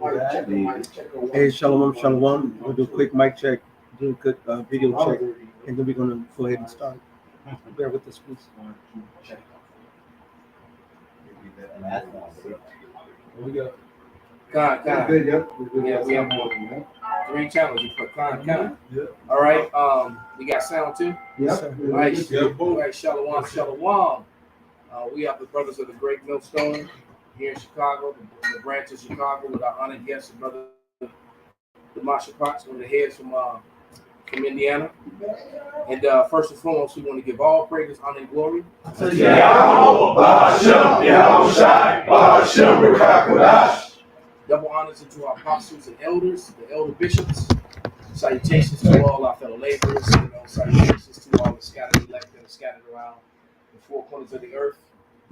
Hey, shalom, shalom. We'll do a quick mic check, do a quick video check, and then we're going to go ahead and start. Bear with us, please. Here we go. Con. Good, yeah. Yeah, we have more. 3 channels you put con. Yeah. All right. We got sound too. Yes, sir. All right. All right. Shalom. We have the brothers of the Great Millstone here in Chicago, the branch of Chicago, with our honored guest, brother Demasha Potts, one of the heads from Indiana. And first and foremost, we want to give all praises, honor, and glory to Yahweh, double honors to our apostles and elders, the elder bishops. Salutations to all our fellow laborers. Salutations to all the scattered elect that are scattered around the 4 corners of the earth.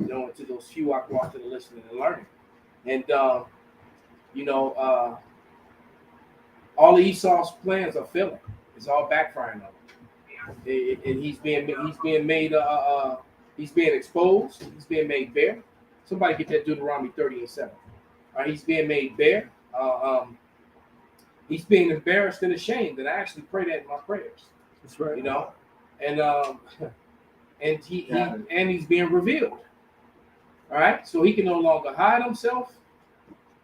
And to those few out there that are listening and learning. And all of Esau's plans are failing. It's all backfiring on him. And he's being made. He's being exposed. He's being made bare. Somebody get that Deuteronomy 30:7. He's being made bare. He's being embarrassed and ashamed. And I actually pray that in my prayers. That's right. And he's being revealed. All right, so he can no longer hide himself,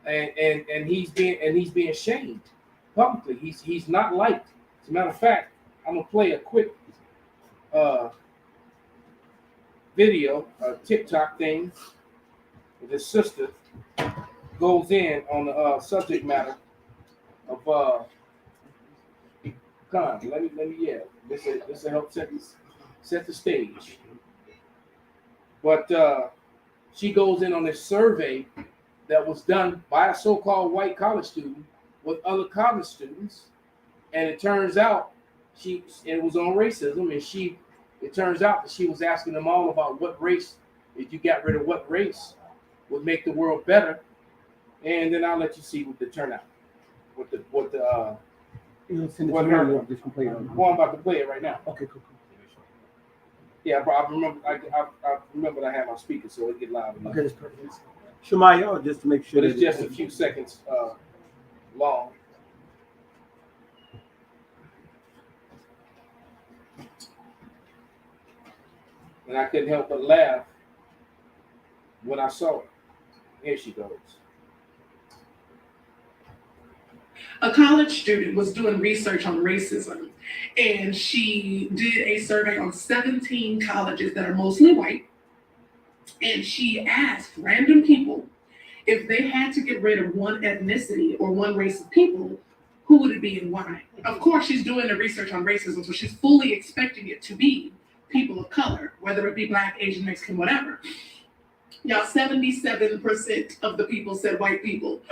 and he's being shamed publicly. He's not liked. As a matter of fact, I'm gonna play a quick video, a TikTok thing. With his sister goes in on the subject matter of Let me This will help set the stage. But she goes in on this survey that was done by a so-called white college student with other college students, and it turns out it was on racism, and it turns out that she was asking them all about what race, if you got rid of what race would make the world better, and then I'll let you see what the turnout, I'm about to play it right now. Okay, cool. Yeah, bro. I remember I had my speaker, so it get loud enough. Okay, that's perfect. Shemaiah, just to make sure. But it's just a few seconds long. And I couldn't help but laugh when I saw it. Here she goes. A college student was doing research on racism, and she did a survey on 17 colleges that are mostly white, and she asked random people if they had to get rid of one ethnicity or one race of people, who would it be and why? Of course, she's doing the research on racism, so she's fully expecting it to be people of color, whether it be Black, Asian, Mexican, whatever. Y'all, 77% of the people said white people,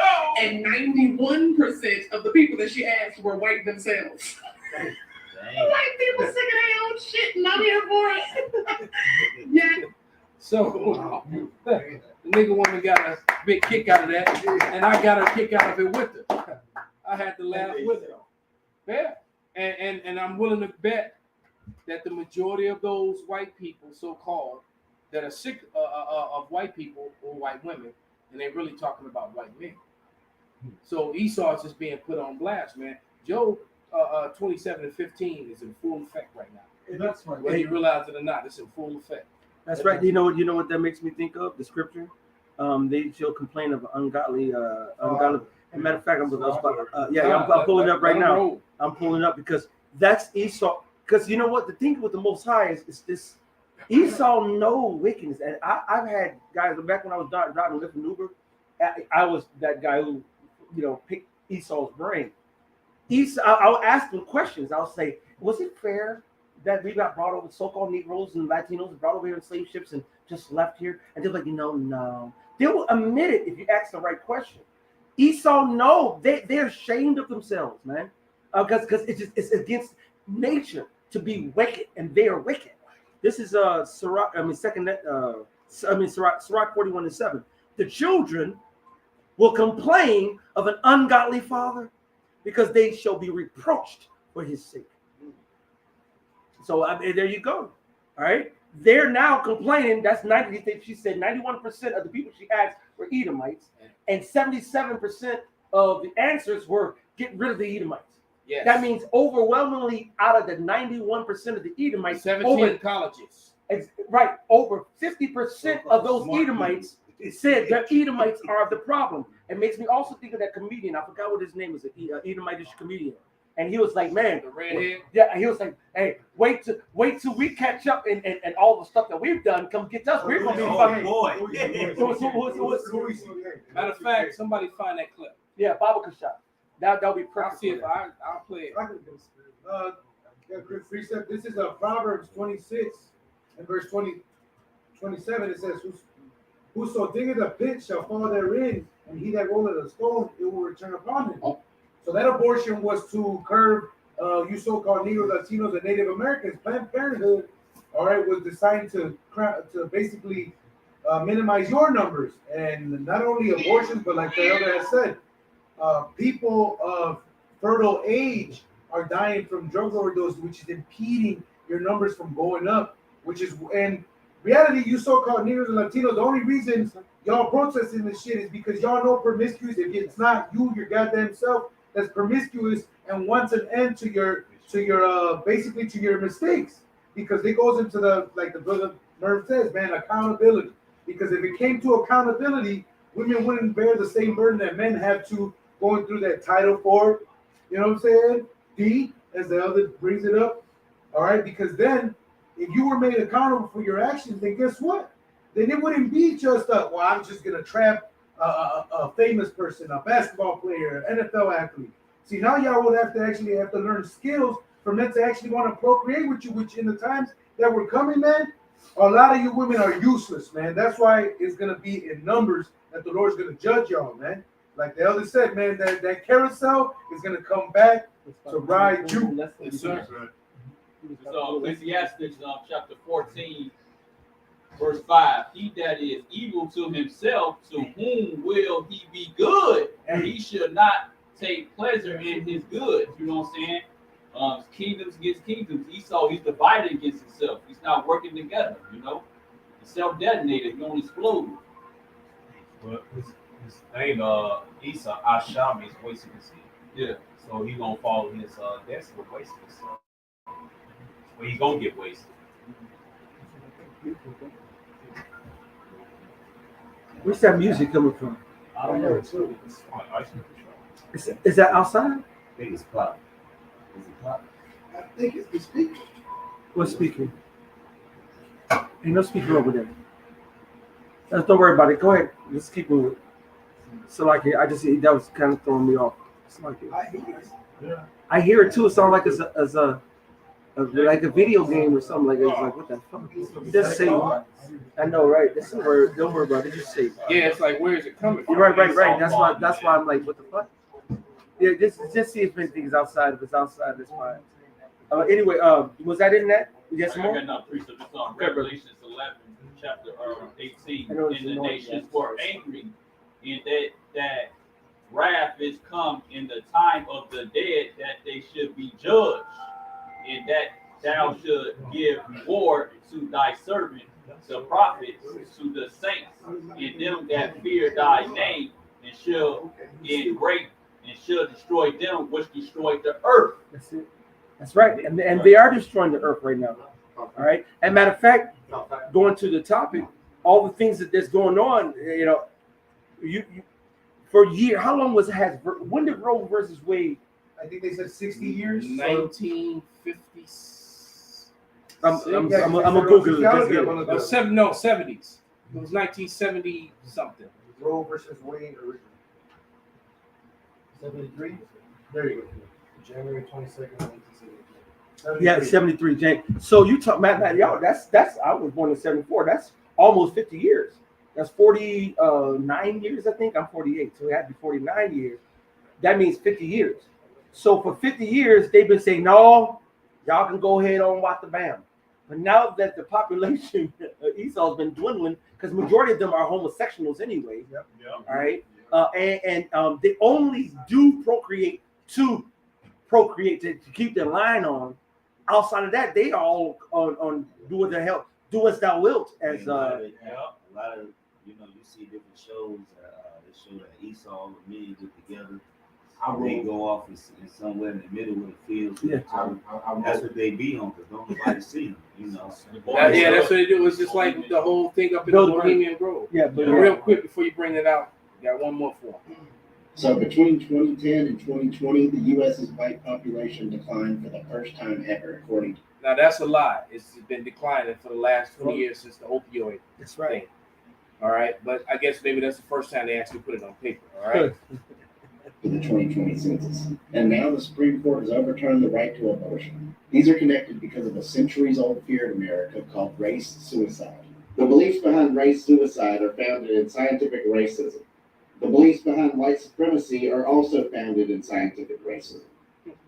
and 91% of the people that she asked were white themselves. White people sick of their own shit, and I'm here for it. Yeah. So the nigga woman got a big kick out of that, and I got a kick out of it with her. I had to laugh with her. Yeah, and I'm willing to bet that the majority of those white people, so-called, that are sick of white people or white women, and they're really talking about white men. So Esau is just being put on blast, man. Job 27:15 is in full effect right now. That's right. Whether you realize it or not, it's in full effect. That's right. You know what that makes me think of? The scripture. They shall complain of ungodly. As a matter of fact, I'm pulling it up right now. I'm pulling up because that's Esau. Because you know what? The thing with the Most High is this. Esau know wickedness, and I've had guys back when I was driving Lyft and Uber. I was that guy who, picked Esau's brain. I'll ask them questions. I'll say, was it fair that we got brought over, so-called Negroes and Latinos, brought over here in slave ships and just left here? And they're like, no. They will admit it if you ask the right question. Esau, no, they're ashamed of themselves, man, because it's against nature to be wicked, and they are wicked. This is Sirach 41:7. The children will complain of an ungodly father because they shall be reproached for his sake. So there you go. All right. They're now complaining. That's 90. She said 91% of the people she asked were Edomites, and 77% of the answers were get rid of the Edomites. Yes. That means overwhelmingly out of the 91% of the Edomites, 17 colleges. Right, over 50% of those Edomites said that Edomites are the problem. It makes me also think of that comedian. I forgot what his name is, an Edomitish comedian. And he was like, man, The redhead. yeah, he was like, hey, wait till we catch up and all the stuff that we've done. Come get us. We're gonna be fucking. Matter of fact, somebody find that clip. Yeah, Baba Kashab. That'll be perfect. I'll see if I'll play it. Precept. This is Proverbs 26 and verse 27. It says, "Whoso diggeth a pit shall fall therein, and he that rolleth a stone, it will return upon him." Oh. So that abortion was to curb you so-called Negros, Latinos, and Native Americans. Planned Parenthood, all right, was designed to basically minimize your numbers, and not only abortions, but like the elder has said, people of fertile age are dying from drug overdose, which is impeding your numbers from going up. Which is, in reality, you so-called Negros and Latinos, the only reason y'all protesting this shit is because y'all know promiscuous. If it's not you, your goddamn self, that's promiscuous and wants an end to your basically to your mistakes, because it goes into the, like the brother Merv says, man, accountability. Because if it came to accountability, women wouldn't bear the same burden that men have to going through that Title IV, you know what I'm saying? D, as the elder brings it up. All right, because then if you were made accountable for your actions, then guess what? Then it wouldn't be just well, I'm just gonna trap a famous person, a basketball player, NFL athlete. See, now y'all would have to learn skills for men to actually want to procreate with you, which in the times that we're coming, man, a lot of you women are useless, man. That's why it's gonna be in numbers that the Lord's gonna judge y'all, man. Like the elder said, man, that carousel is gonna come back to ride you. Yes, sir. So Ecclesiastes chapter 14, verse 5. He that is evil to himself, to whom will he be good? And he should not take pleasure in his good. You know what I'm saying? Kingdoms against kingdoms. Esau, he's divided against himself. He's not working together, you know. He's self-detonated. He don't explode. Well, his name Esau, Asham, means wasting his seed. Yeah. So he gonna follow his destiny, wasting his son. Well, he gonna get wasted. Where's that music coming from? I don't know too. It's on ice cream truck. Is that outside? I think it's pop. Is it pop? I think it's the speaker. What's speaking? Ain't no speaker over there. Don't worry about it. Go ahead. Let's keep moving. So like I just that was kind of throwing me off. It's like I hear it too. It sounds like it's like a video game or something like that. It's like, what the fuck? Just say, I know, right? Don't worry about it. Just say. Yeah, it's like, where is it coming from? Right. That's why I'm like, what the fuck? Yeah, just see if anything's outside. If it's outside, that's fine. Anyway, was that in that? You got some more? I got another precept. It's on Revelations 11, chapter 18. I know And it's the annoying, nations yeah. were angry, and that wrath is come in the time of the dead, that they should be judged, and that thou should give reward to thy servant, the prophets, to the saints, and them that fear thy name, and shall destroy them which destroyed the earth. That's it. That's right. And they are destroying the earth right now. All right. And matter of fact, going to the topic, all the things that's going on, you know, you for a year. How long when did Roe versus Wade? I think they said 60 years. 1950. I'm gonna Google it. Just get it. 70s. It was 1970 something. Roe versus Wade originally. 73. There you go. January 22nd, 1973. Yeah, 73, James. So you talk, Matt, y'all. That's. I was born in 74. That's almost 50 years. That's 49 years, I think. I'm 48, so it had to be 49 years. That means 50 years. So for 50 years, they've been saying, no, y'all can go ahead on what the bam. But now that the population Esau's been dwindling, because majority of them are homosexuals anyway. Yep. All right. And they only do procreate to keep their line on. Outside of that, they all on do what the hell, do as thou wilt. As a lot of you see different shows. that show that Esau and me get together. I They wrote, go off in somewhere in the middle of the field. Yeah. That's what they be on because don't nobody see them, you know. Yeah, that's what they do. It's just like the whole thing up in the Build- Bohemian Grove. Yeah, but But real quick before you bring it out, got one more for him. So between 2010 and 2020, the U.S.'s white population declined for the first time ever, according to. Now that's a lie. It's been declining for the last 20 years since the opioid that's right. thing. All right, but I guess maybe that's the first time they actually put it on paper. All right. For the 2020 census. And now the Supreme Court has overturned the right to abortion. These are connected because of a centuries-old fear in America called race suicide. The beliefs behind race suicide are founded in scientific racism. The beliefs behind white supremacy are also founded in scientific racism.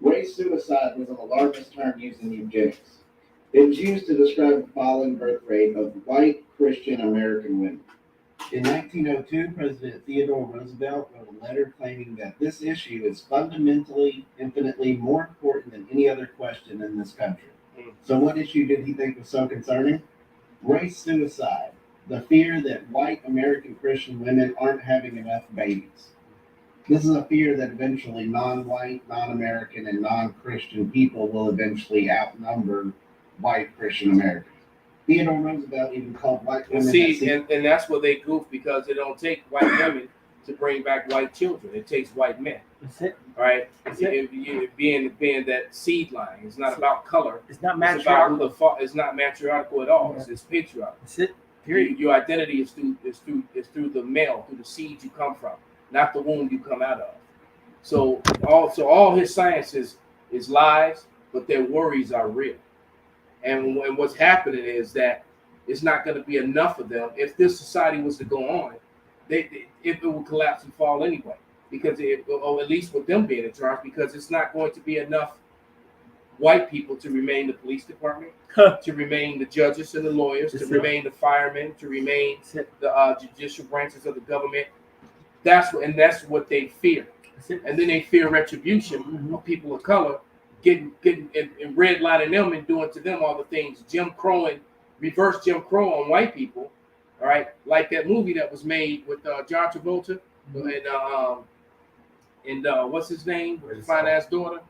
Race suicide was an alarmist term used in eugenics. It was used to describe the falling birth rate of white Christian American women. In 1902, President Theodore Roosevelt wrote a letter claiming that this issue is fundamentally, infinitely more important than any other question in this country. So what issue did he think was so concerning? Race suicide, the fear that white American Christian women aren't having enough babies. This is a fear that eventually non-white, non-American, and non-Christian people will eventually outnumber white Christian Americans. Theodore Roosevelt even called white women. And that's what they goof because it don't take white women to bring back white children. It takes white men. That's it. All right. That's it. Being that seed line. It's not about color. It's not It's about who matriarchal. it's not matriarchal at all. It's patriarchal. That's it. Your identity is through the male, through the seed you come from, not the womb you come out of. So all his science is lies, but their worries are real. And what's happening is that it's not going to be enough of them. If this society was to go on, it will collapse and fall anyway. Because or at least with them being in charge, because it's not going to be enough white people to remain the police department, to remain the judges and the lawyers, to remain the firemen, to remain the judicial branches of the government. That's what they fear. And then they fear retribution of people of color getting and redlining them and doing to them all the things reverse Jim Crow on white people. All right, like that movie that was made with John Travolta and what's his name, his fine-ass daughter,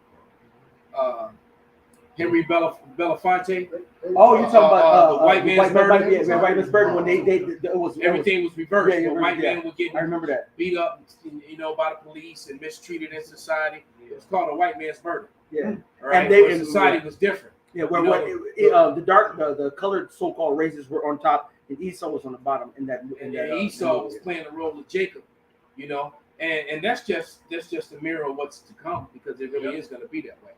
Henry Belafonte. Oh, you're talking about the white man's burden. Yeah, white man's burden when it was Everything was reversed. Yeah, white men were getting I remember that. beat up, by the police and mistreated in society. It was called a white man's burden. Yeah, all right. And society was different. Yeah, where the colored so-called races were on top and Esau was on the bottom. And Esau was playing the role of Jacob, and that's just a mirror of what's to come because it really is going to be that way.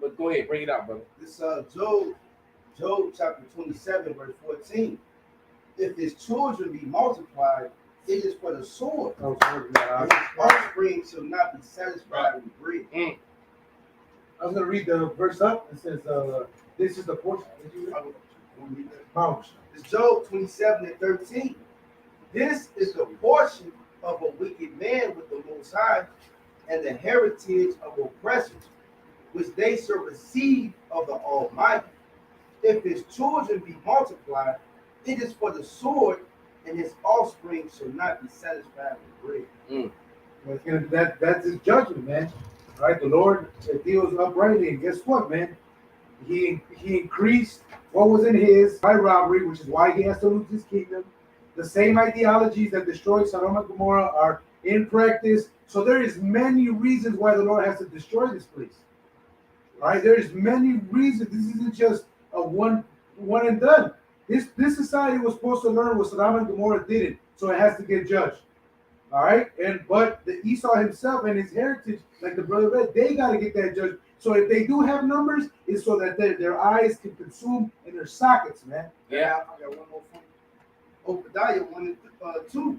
But go ahead, bring it out, brother. This Job chapter 27, verse 14. If his children be multiplied, it is for the sword. And his offspring shall not be satisfied with bread. I was going to read the verse up. It says, this is the portion. It's Job 27 and 13. This is the portion of a wicked man with the Most High and the heritage of oppressors, which they shall receive of the Almighty. If his children be multiplied, it is for the sword, and his offspring shall not be satisfied with bread. That's his judgment, man. All right, the Lord deals uprightly, and guess what, man? He increased what was in his by robbery, which is why he has to lose his kingdom. The same ideologies that destroyed Sodom and Gomorrah are in practice. So there is many reasons why the Lord has to destroy this place. All right, there is many reasons. This isn't just a one and done. This society was supposed to learn what Sodom and Gomorrah didn't, so it has to get judged. All right, but the Esau himself and his heritage, like the brother read, they got to get that judged. So if they do have numbers, it's so that their eyes can consume in their sockets, man. Yeah. I got one more point. Obadiah 1 and 2.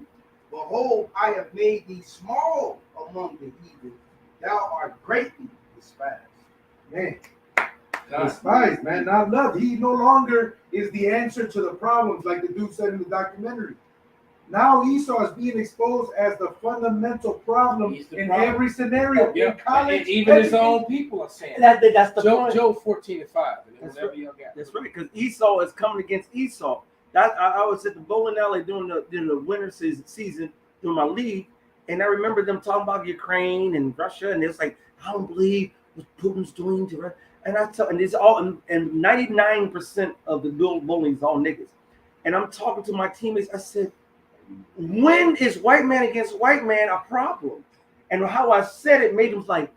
Behold, I have made thee small among the heathen. Thou art greatly despised. Man, despised, man, not loved. He no longer is the answer to the problems, like the dude said in the documentary. Now Esau is being exposed as the fundamental problem in every scenario. Yeah. In college, and even his own people are saying that's the point. Job 14 and 5. That's right, because Esau is coming against Esau. I was at the bowling alley during the winter season. through my league, and I remember them talking about Ukraine and Russia, and it's like, I don't believe what Putin's doing to Russia. And I tell, and it's all, and 99% of the little bullies all niggas. And I'm talking to my teammates. I said, when is white man against white man a problem? And how I said it made them like,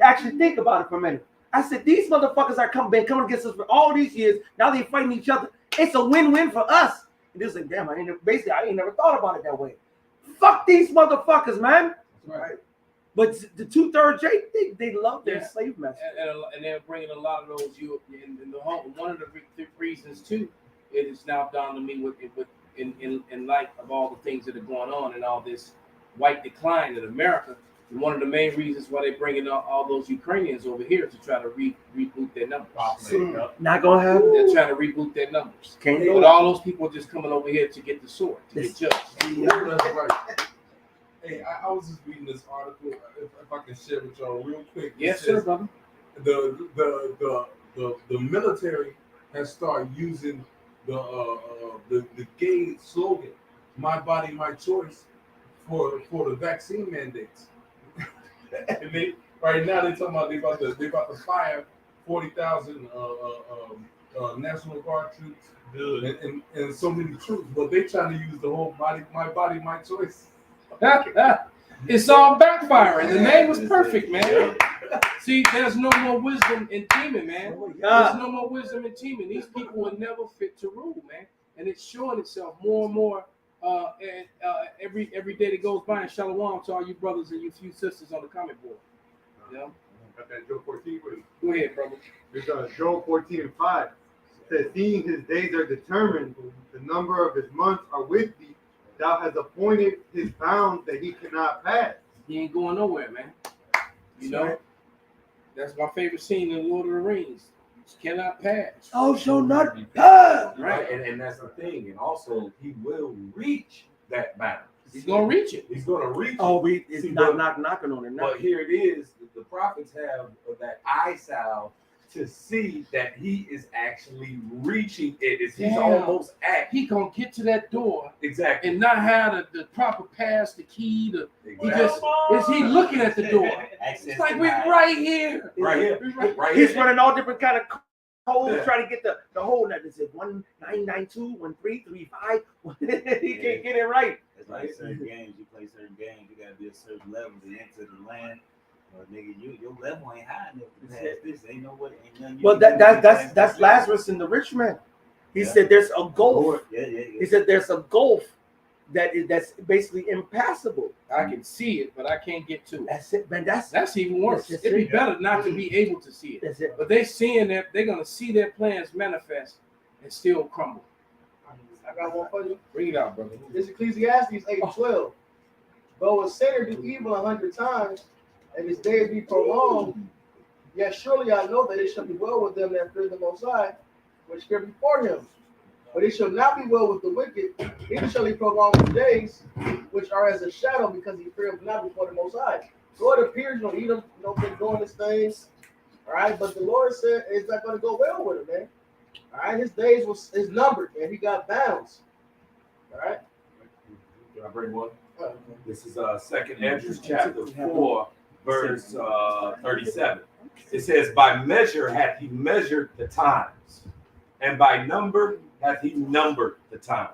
actually think about it for a minute. I said, these motherfuckers are been coming against us for all these years. Now they fighting each other. It's a win-win for us. And it's like, damn, I ain't never thought about it that way. Fuck these motherfuckers, man. Right. But the 2/3 they love their slave masters. And they're bringing a lot of those in the home. One of the reasons too, it is now dawned to me in light of all the things that are going on and all this white decline in America. And one of the main reasons why they're bringing all those Ukrainians over here to try to reboot their numbers. Not gonna happen. They're trying to reboot their numbers. Can't But all those people are just coming over here to get the sword, to get judged. Yeah, that's right. Hey, I was just reading this article. If I can share with y'all real quick. Yes, sir, brother. The military has started using the gay slogan, "My body, my choice," for the vaccine mandates. And right now they're talking about they about to fire 40,000 National Guard troops and so many troops, but they trying to use the whole my body, my choice. It's all backfiring. The name was perfect, man. See, there's no more wisdom in teaming, man. There's no more wisdom in teaming. These people were never fit to rule, man. And it's showing itself more and more every day that goes by. And shalom to all you brothers and you few sisters on the comment board. You know? Got that Job 14 with Go ahead, brother. There's Job 14:5. It says, seeing his days are determined, the number of his months are with thee. Thou hast appointed his bounds that he cannot pass. He ain't going nowhere, man. You know? That's my favorite scene in Lord of the Rings. Cannot pass. Oh, shall not pass. Right, and that's the thing. And also, he will reach that bound. He's gonna reach it. He's gonna reach Oh, it. it's See, knocking on it now. But here it is. The prophets have that eye salve to see that he is actually reaching it. He's almost at. He gonna get to that door Exactly. and not have the proper pass, the key. He just is he looking at the door? It's like we're right here. Right here. Right He's here. running all different kind of codes trying to get the whole net. Is it 1992, 1335? He can't get it right. It's like certain games. You play certain games. You gotta be a certain level to enter the land. Nigga, your level ain't high enough to pass this. Ain't no way. Ain't nothing. Well, that's Lazarus and the rich man. He said there's a gulf. He said there's a gulf that's basically impassable. I can see it, but I can't get to it. That's it, man. That's even worse. It'd be better not to be able to see it. That's it. But they're seeing that they're gonna see their plans manifest and still crumble. I got one for you. Bring it out, brother. This is Ecclesiastes 8:12. Though a sinner do evil 100 times, and his days be prolonged, yet surely I know that it shall be well with them that fear the Most High, which fear before him. But it shall not be well with the wicked, neither shall he prolong his days, which are as a shadow, because he feareth not before the Most High. So it appears, Edom, been doing his things, all right. But the Lord said it's not going to go well with him, man. All right, his days is numbered, and he got bounds. All right. Can I bring one? This is 2nd Ezra chapter 4, verse 37. It says, by measure hath he measured the times, and by number hath he numbered the times.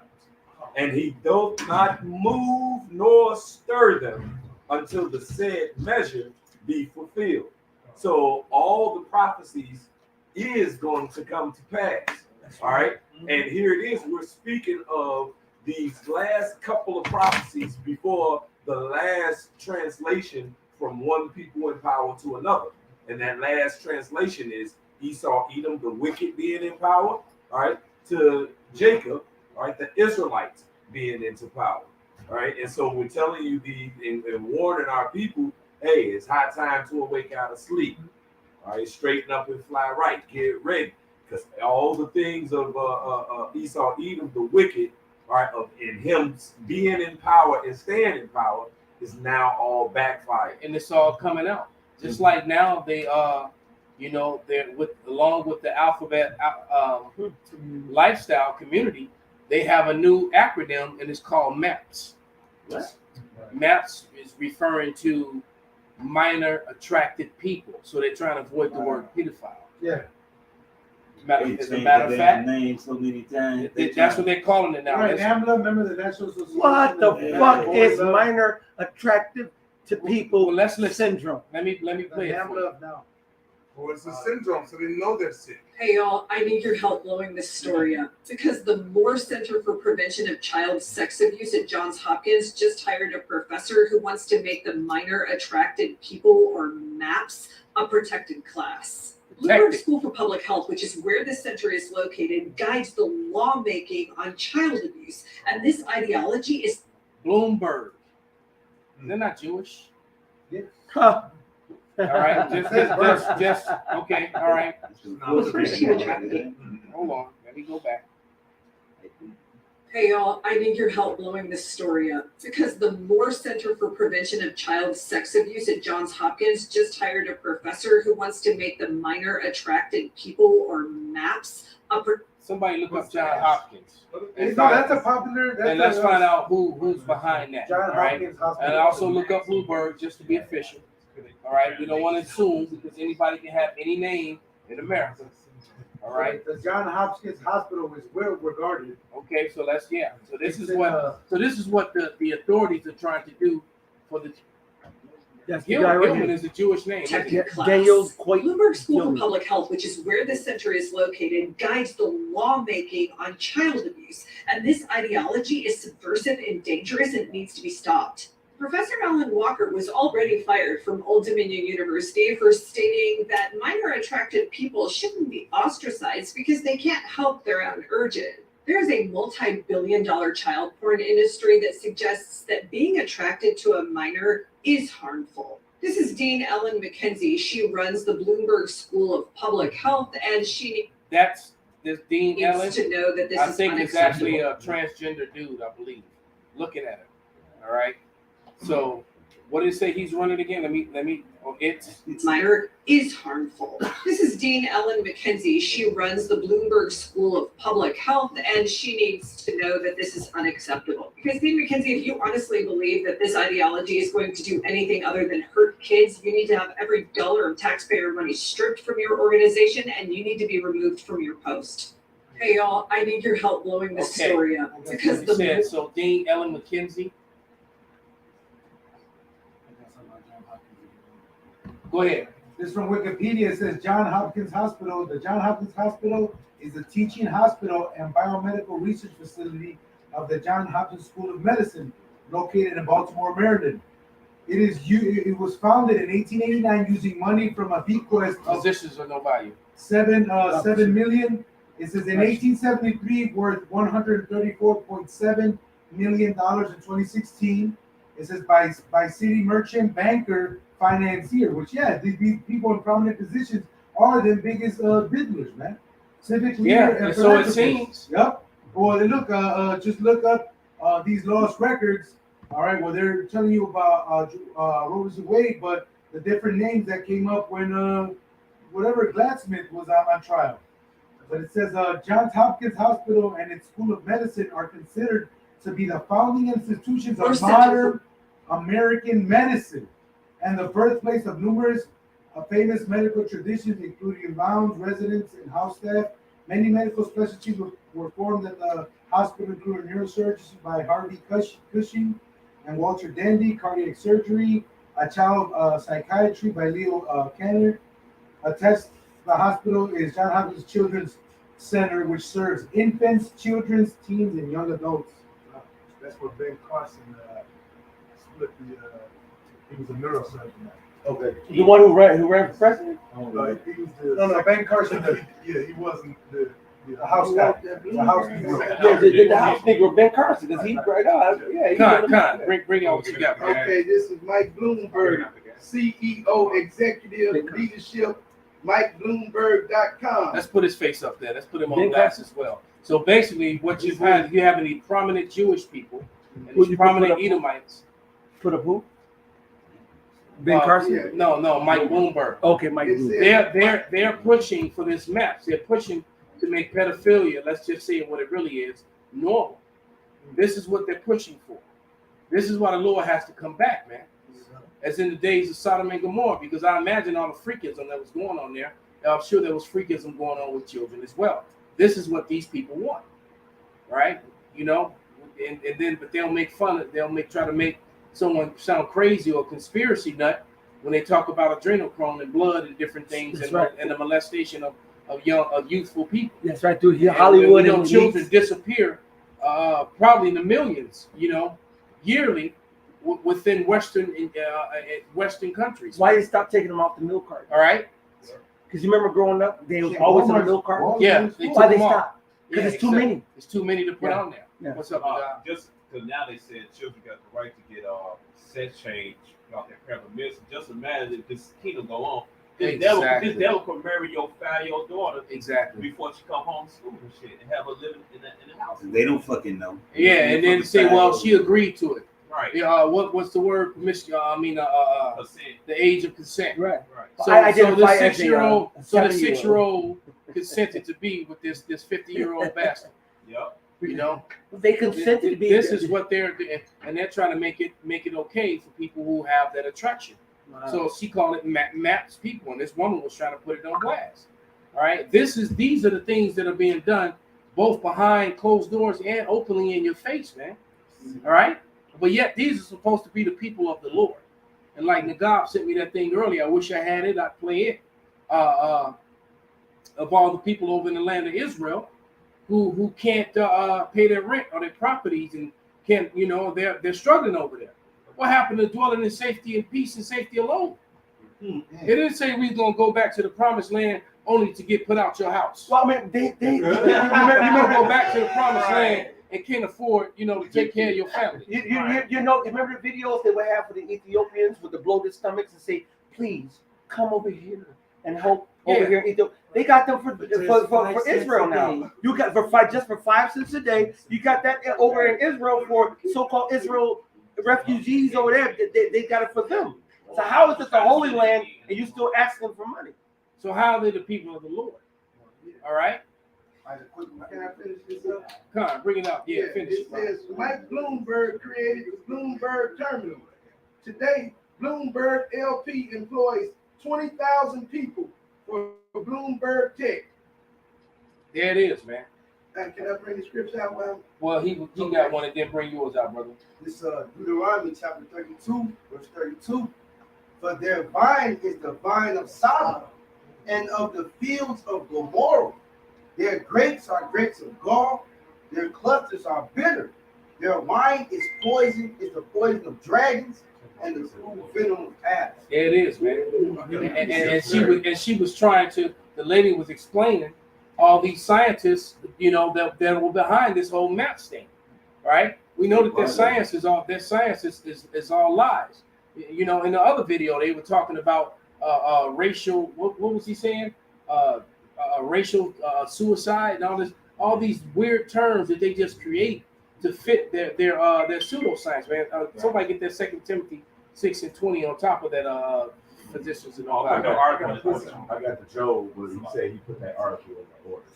And he doth not move nor stir them until the said measure be fulfilled. So all the prophecies is going to come to pass. All right. And here it is. We're speaking of these last couple of prophecies before the last translation from one people in power to another. And that last translation is Esau, Edom, the wicked being in power, all right, to Jacob, all right, the Israelites being into power. All right. And so we're telling you and warning our people, hey, it's high time to awake out of sleep. All right, straighten up and fly right. Get ready. Because all the things of Esau, Edom, the wicked, all right, in him being in power and staying in power is now all backfired. And it's all coming out. Just like now they they're along with the alphabet lifestyle community, they have a new acronym and it's called MAPS. MAPS is referring to minor attracted people, so they're trying to avoid the word pedophile. Yeah. As a matter of fact, name so many times. that's what they're calling it now. Right, That's- NAMBLA, remember the National Association? What the of fuck Boys is Love? minor attractive to people Well, let's listen. syndrome? Let me The play it for you. NAMBLA now. Well, it's a syndrome, so they know they're sick. Hey y'all, I need your help blowing this story up because the Moore Center for Prevention of Child Sex Abuse at Johns Hopkins just hired a professor who wants to make the minor attracted people, or MAPS, a protected class. Bloomberg School for Public Health, which is where the center is located, guides the lawmaking on child abuse, and this ideology is Bloomberg. They're not Jewish. Huh. All right, just okay. All right. Well, first you attract me. Hold on. Let me go back. Hey y'all, I need your help blowing this story up because the Moore Center for Prevention of Child Sex Abuse at Johns Hopkins just hired a professor who wants to make the minor attracted people, or MAPS, Somebody look up John Hopkins. No, that's a popular. And let's find out who's behind that. John All right. Hopkins Hospital. And also look up Bloomberg just to be official. All right. We don't want to assume because anybody can have any name in America. All right. The John Hopkins Hospital is well regarded. Okay. So let's So this is what. So this is what the authorities are trying to do for the. That's the guy right Gilman here. is a Jewish name. isn't protected it? class. Daniel Coit Bloomberg School for Gilman. Public Health, which is where the center is located, guides the lawmaking on child abuse, and this ideology is subversive and dangerous and needs to be stopped. Professor Alan Walker was already fired from Old Dominion University for stating that minor attracted people shouldn't be ostracized because they can't help their own urges. There's a multi-billion-dollar child porn industry that suggests that being attracted to a minor is harmful. This is Dean Ellen McKenzie. She runs the Bloomberg School of Public Health, and she That's this Dean needs Ellen. to know that this I is think it's unacceptable. actually a transgender dude, I believe. Looking at it. All right. So what did it say he's running again? Let me it's Minor is harmful. This is Dean Ellen McKenzie. She runs the Bloomberg School of Public Health, and she needs to know that this is unacceptable. Because Dean McKenzie, if you honestly believe that this ideology is going to do anything other than hurt kids, you need to have every dollar of taxpayer money stripped from your organization, and you need to be removed from your post. Hey y'all, I need your help blowing this Okay. story up because you the said so Dean Ellen McKenzie. Go ahead. This from Wikipedia. It says John Hopkins Hospital. The John Hopkins Hospital is a teaching hospital and biomedical research facility of the John Hopkins School of Medicine, located in Baltimore, Maryland. It was founded in 1889 using money from a bequest of Positions are no value. 7 million. It says in 1873 worth $134.7 million in 2016. It says by city merchant banker financier, which these people in prominent positions are the biggest diddlers, man. Civic leader Yeah, and and so it philanthropist. seems. Yep. Well, look, just look up these lost records. All right. Well, they're telling you about Roe v. Wade, but the different names that came up when whatever Gladsmith was on trial. But it says Johns Hopkins Hospital and its School of Medicine are considered to be the founding institutions of modern American medicine and the birthplace of numerous famous medical traditions, including rounds, residents, and house staff. Many medical specialties were formed at the hospital, including neurosurgery by Harvey Cushing and Walter Dandy, cardiac surgery, a child psychiatry by Leo Kanner. Attached to the hospital is Johns Hopkins Children's Center, which serves infants, children, teens, and young adults. That's where Ben Carson split the. He was a neurosurgeon. Okay. The one who ran for president? He was the. No, Ben Carson. He wasn't the house guy. The house Yeah, the house nigga Ben Carson, because he right out. Yeah, Con, bring it all together. Okay, this is Mike Bloomberg, CEO, Executive Leadership, MikeBloomberg.com. Let's put his face up there. Let's put him on blast as well. So basically, what you have any prominent Jewish people and these prominent Edomites. Put up who? Ben Carson? yeah. No, Mike Bloomberg. Okay, Mike Bloomberg. They're pushing for this MAPS. They're pushing to make pedophilia, let's just say what it really is, normal. This is what they're pushing for. This is why the Lord has to come back, man. As in the days of Sodom and Gomorrah, because I imagine all the freakism that was going on there. I'm sure there was freakism going on with children as well. This is what these people want, right? You know, and then but they'll make fun of, try to make someone sound crazy or conspiracy nut when they talk about adrenochrome and blood and different things and the molestation of youthful people. That's right, through here, Hollywood, and children disappear, probably in the millions, you know, yearly within Western countries. Why they stop taking them off the milk cart? All right. Because you remember growing up, they was always in the milk cart. Yeah. Why they stop? Because it's too many. It's too many to put on there. Yeah. What's up, just because now they said children got the right to get sex change without their parents' permission. Just imagine if this kingdom go on. This devil could marry your daughter before she come home to school and shit and have her living in the house. They don't fucking know. Yeah, and then say, well, she agreed to it. Right. Yeah. What's the word? Consent. The age of consent. Right. So the 6-year-old consented to be with this 50-year-old bastard. Yep. You know, they consented to be. This is what they're doing, and they're trying to make it okay for people who have that attraction. Wow. So she called it MAPS people, and this woman was trying to put it on blast. All right, these are the things that are being done both behind closed doors and openly in your face, man. All right, but yet these are supposed to be the people of the Lord. And like Nagab sent me that thing earlier. I wish I had it. I'd play it. Of all the people over in the land of Israel who can't pay their rent or their properties and can't, you know, they're struggling over there. What happened to dwelling in safety and peace and safety alone? It didn't say we're gonna go back to the promised land only to get put out your house. Well, I mean, they remember go back to the promised land and can't afford, you know, to take care of your family. You know, remember the videos they would have for the Ethiopians with the bloated stomachs and say, "Please come over here and help over here in Ethiopia." They got them for Israel now. You got for 5 cents a day. You got that over in Israel for so-called Israel refugees over there. They got it for them. So how is it the Holy Land and you still asking for money? So how are they the people of the Lord? All right. Can I finish this up? Come on, bring it up. Yeah, finish it. Says Mike Bloomberg created the Bloomberg Terminal. Today, Bloomberg LP employs 20,000 people for Bloomberg Tech. There it is, man. Can I bring the scripts out, man? Well, he got one and then bring yours out, brother. This Deuteronomy chapter 32, verse 32. For their vine is the vine of Sodom, and of the fields of Gomorrah. Their grapes are grapes of gall. Their clusters are bitter. Their wine is poison, is the poison of dragons, and the cruel venom of asps. There it is, man. And she was trying to. The lady was explaining all these scientists, you know, that were behind this whole map thing, right? We know that their science is all lies. You know, in the other video, they were talking about racial. What was he saying? Racial suicide and all these weird terms that they just create to fit their pseudoscience, man. Somebody get that 2 Timothy 6:20 on top of that physicians and all that. I got the Joe, but he said he put that article in the order.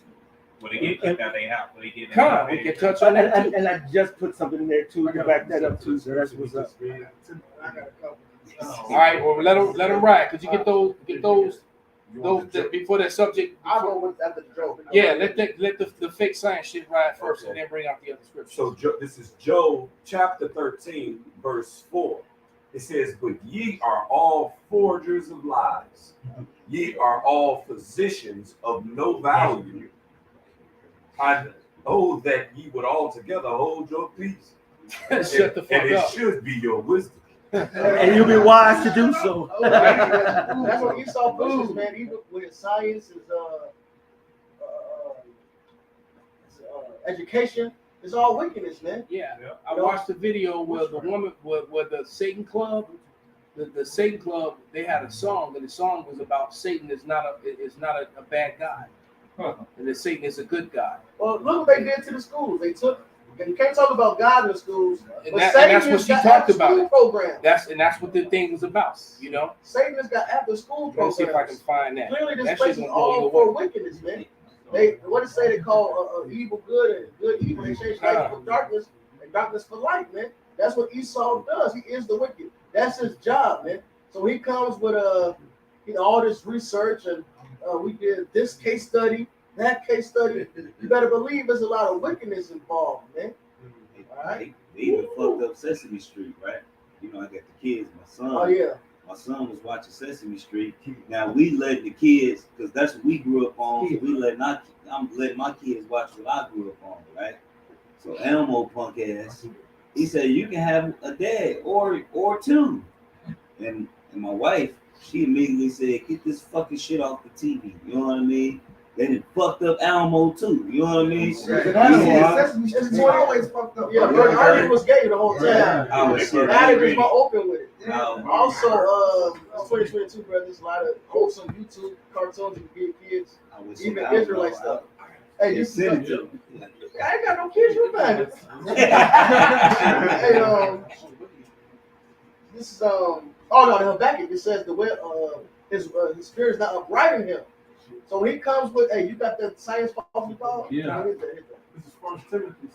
When they get kicked out, they have. When they get come on, we can touch on that too. And I just put something in there too to back that up too. So that's what's up. I got a couple. All right, well let them ride. Could you get those before that subject? I'll go with after the Joe. Yeah, let the fake science shit ride first, and then bring out the other scriptures. So this is Job chapter 13, verse 4. It says, "But ye are all forgers of lies. Ye are all physicians of no value. I know that ye would altogether hold your peace." Shut the fuck and up. it should be your wisdom. And you'll be wise to do so. That's what you saw pushes, man. Even with science is education, it's all wickedness, man. Yeah. I watched the video where the woman, where the Satan Club, the Satan Club, they had a song, and the song was about Satan is not a bad guy, and that Satan is a good guy. Well, look what they did to the schools. They took. You can't talk about God in the schools, and that's what she talked about. Program. That's what the thing was about. You know, Satan has got after school programs. Let's see if I can find that. Clearly, this place is all for wickedness, man. They what say they call evil good and good evil. They change light for darkness and darkness for light, man. That's what Esau does. He is the wicked. That's his job, man. So he comes with all this research, and we did this case study, that case study. You better believe there's a lot of wickedness involved, man. All right. They even fucked up Sesame Street, right? You know, I got the kids. My son. Oh yeah. My son was watching Sesame Street. Now we let the kids, because that's what we grew up on. So I'm letting my kids watch what I grew up on, right? So Elmo punk ass, he said you can have a dad or two, and my wife, she immediately said, get this fucking shit off the TV. You know what I mean? Then it fucked up Elmo too. You know what I mean? It's always fucked up. Yeah, but Ernie was gay the whole time. I was so Now they more open with it. No. Also, 2022, bro. There's a lot of wholesome YouTube cartoons you can get kids, even Israelite stuff. Hey, this is I ain't got no kids. You find it. Hey, this is oh no, the Habakkuk. It says the way his spirit's not upright in him. So he comes with, hey, you got that science falsely called? Yeah. This is 1 Timothy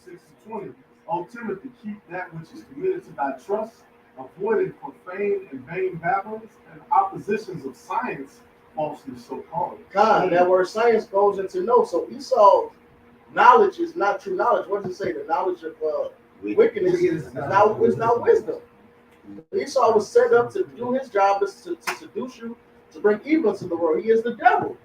6:20. O Timothy, keep that which is committed to thy trust, avoiding profane and vain babblings and oppositions of science, falsely so called. God, that word science goes into know. So Esau's knowledge is not true knowledge. What does it say? The knowledge of wickedness is not wisdom. Esau was set up to do his job, is to seduce you, to bring evil into the world. He is the devil.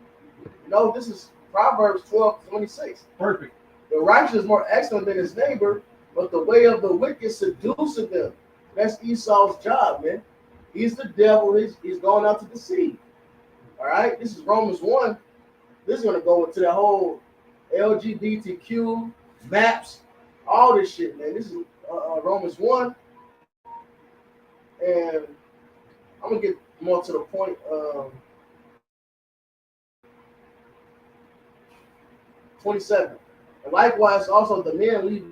You know, this is Proverbs 12:26. Perfect. The righteous is more excellent than his neighbor, but the way of the wicked seducing them. That's Esau's job, man. He's the devil. He's going out to deceive. All right? This is Romans 1. This is going to go into that whole LGBTQ, maps, all this shit, man. This is Romans 1. And I'm going to get more to the point. 27. And likewise, also the men leave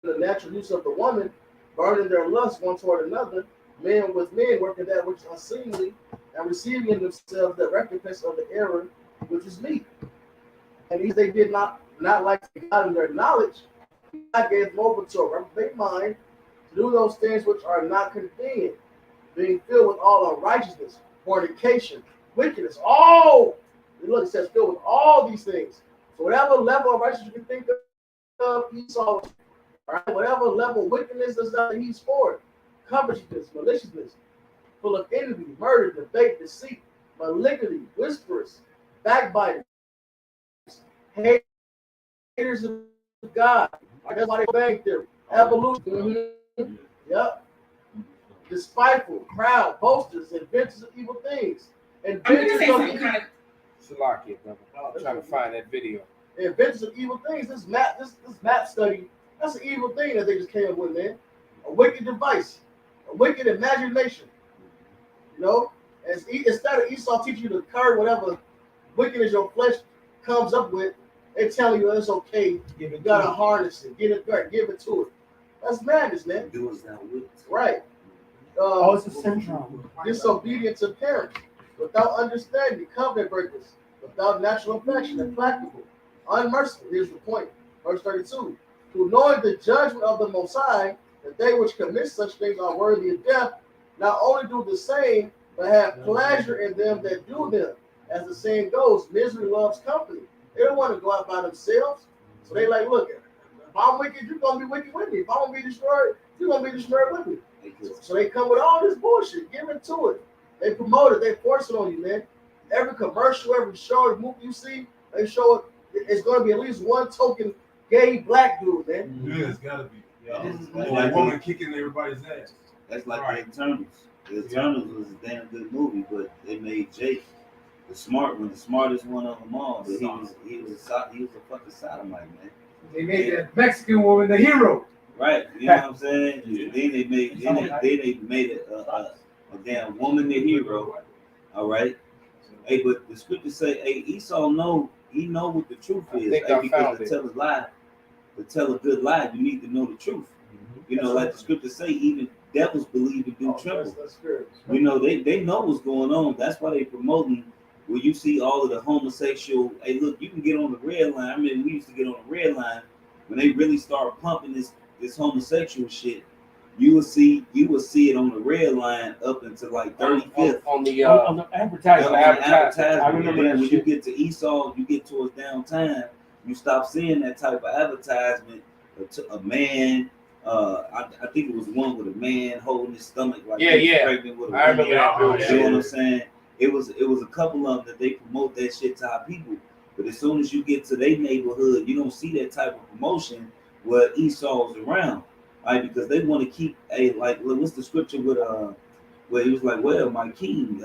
the natural use of the woman, burning their lust one toward another, men with men working that which is unseemly, and receiving in themselves the recompense of the error which is meat. And these they did not like God in their knowledge, God gave them over to a reprobate mind to do those things which are not convenient, being filled with all unrighteousness, fornication, wickedness. Look, it says filled with all these things. So whatever level of righteousness you can think of, Esau, right? Whatever level of wickedness is that he's for, covetousness, maliciousness, full of envy, murder, debate, deceit, malignity, whisperers, backbiters, haters of God. That's why they bang theory. Evolution. Mm-hmm. Yep. Despiteful, proud, boasters, inventors of evil things. Inventors of Salakia, brother. I'm trying to find that video. Inventors of evil things. This map study, that's an evil thing that they just came up with, man. A wicked device, a wicked imagination. You know, instead of Esau teaching you to curb whatever wickedness your flesh comes up with, they telling you it's okay. You gotta harness it, give it to it. That's madness, man. Do as thou wilt. Right. It's a syndrome. Disobedient to parents, without understanding, covenant breakers, without natural affection, implacable, unmerciful. Here's the point, verse 32. Who knowing the judgment of the Most High, that they which commit such things are worthy of death, not only do the same, but have pleasure in them that do them. As the saying goes, misery loves company. They don't want to go out by themselves. So they like, look, if I'm wicked, you're going to be wicked with me. If I'm going to be destroyed, you're going to be destroyed with me. So they come with all this bullshit. Give it to it. They promote it. They force it on you, man. Every commercial, every show, every movie you see, they show it. It's going to be at least one token gay black dude, man. Yeah, it's got to be. That's Or a woman kicking everybody's ass. That's like the Eternals. The Eternals was a damn good movie, but they made Jake the smartest one of them all. But he was a fucking sodomite, man. They made that Mexican woman the hero. Right, you know what I'm saying? Then they made a damn woman the hero. All right. Hey, but the scriptures say, hey, Esau know what the truth is. Hey, because to tell a lie, to tell a good lie, you need to know the truth. You know, like the scriptures say, even devils believe and do tremble. You know, they know what's going on. That's why they promoting. Where you see all of the homosexual, hey, look, you can get on the red line. I mean, we used to get on the red line when they really start pumping this homosexual shit. you will see it on the red line up until like 35th. On the advertising. I remember and then that when shit. you get to Esau, you get towards downtown, you stop seeing that type of advertisement. A man, I think it was one with a man holding his stomach like he was pregnant with a I remember that. You know what I'm saying? It was a couple of them that they promote that shit to our people. But as soon as you get to their neighborhood, you don't see that type of promotion where Esau's around, right? Because they want to keep like what's the scripture with where he was like, well, my king,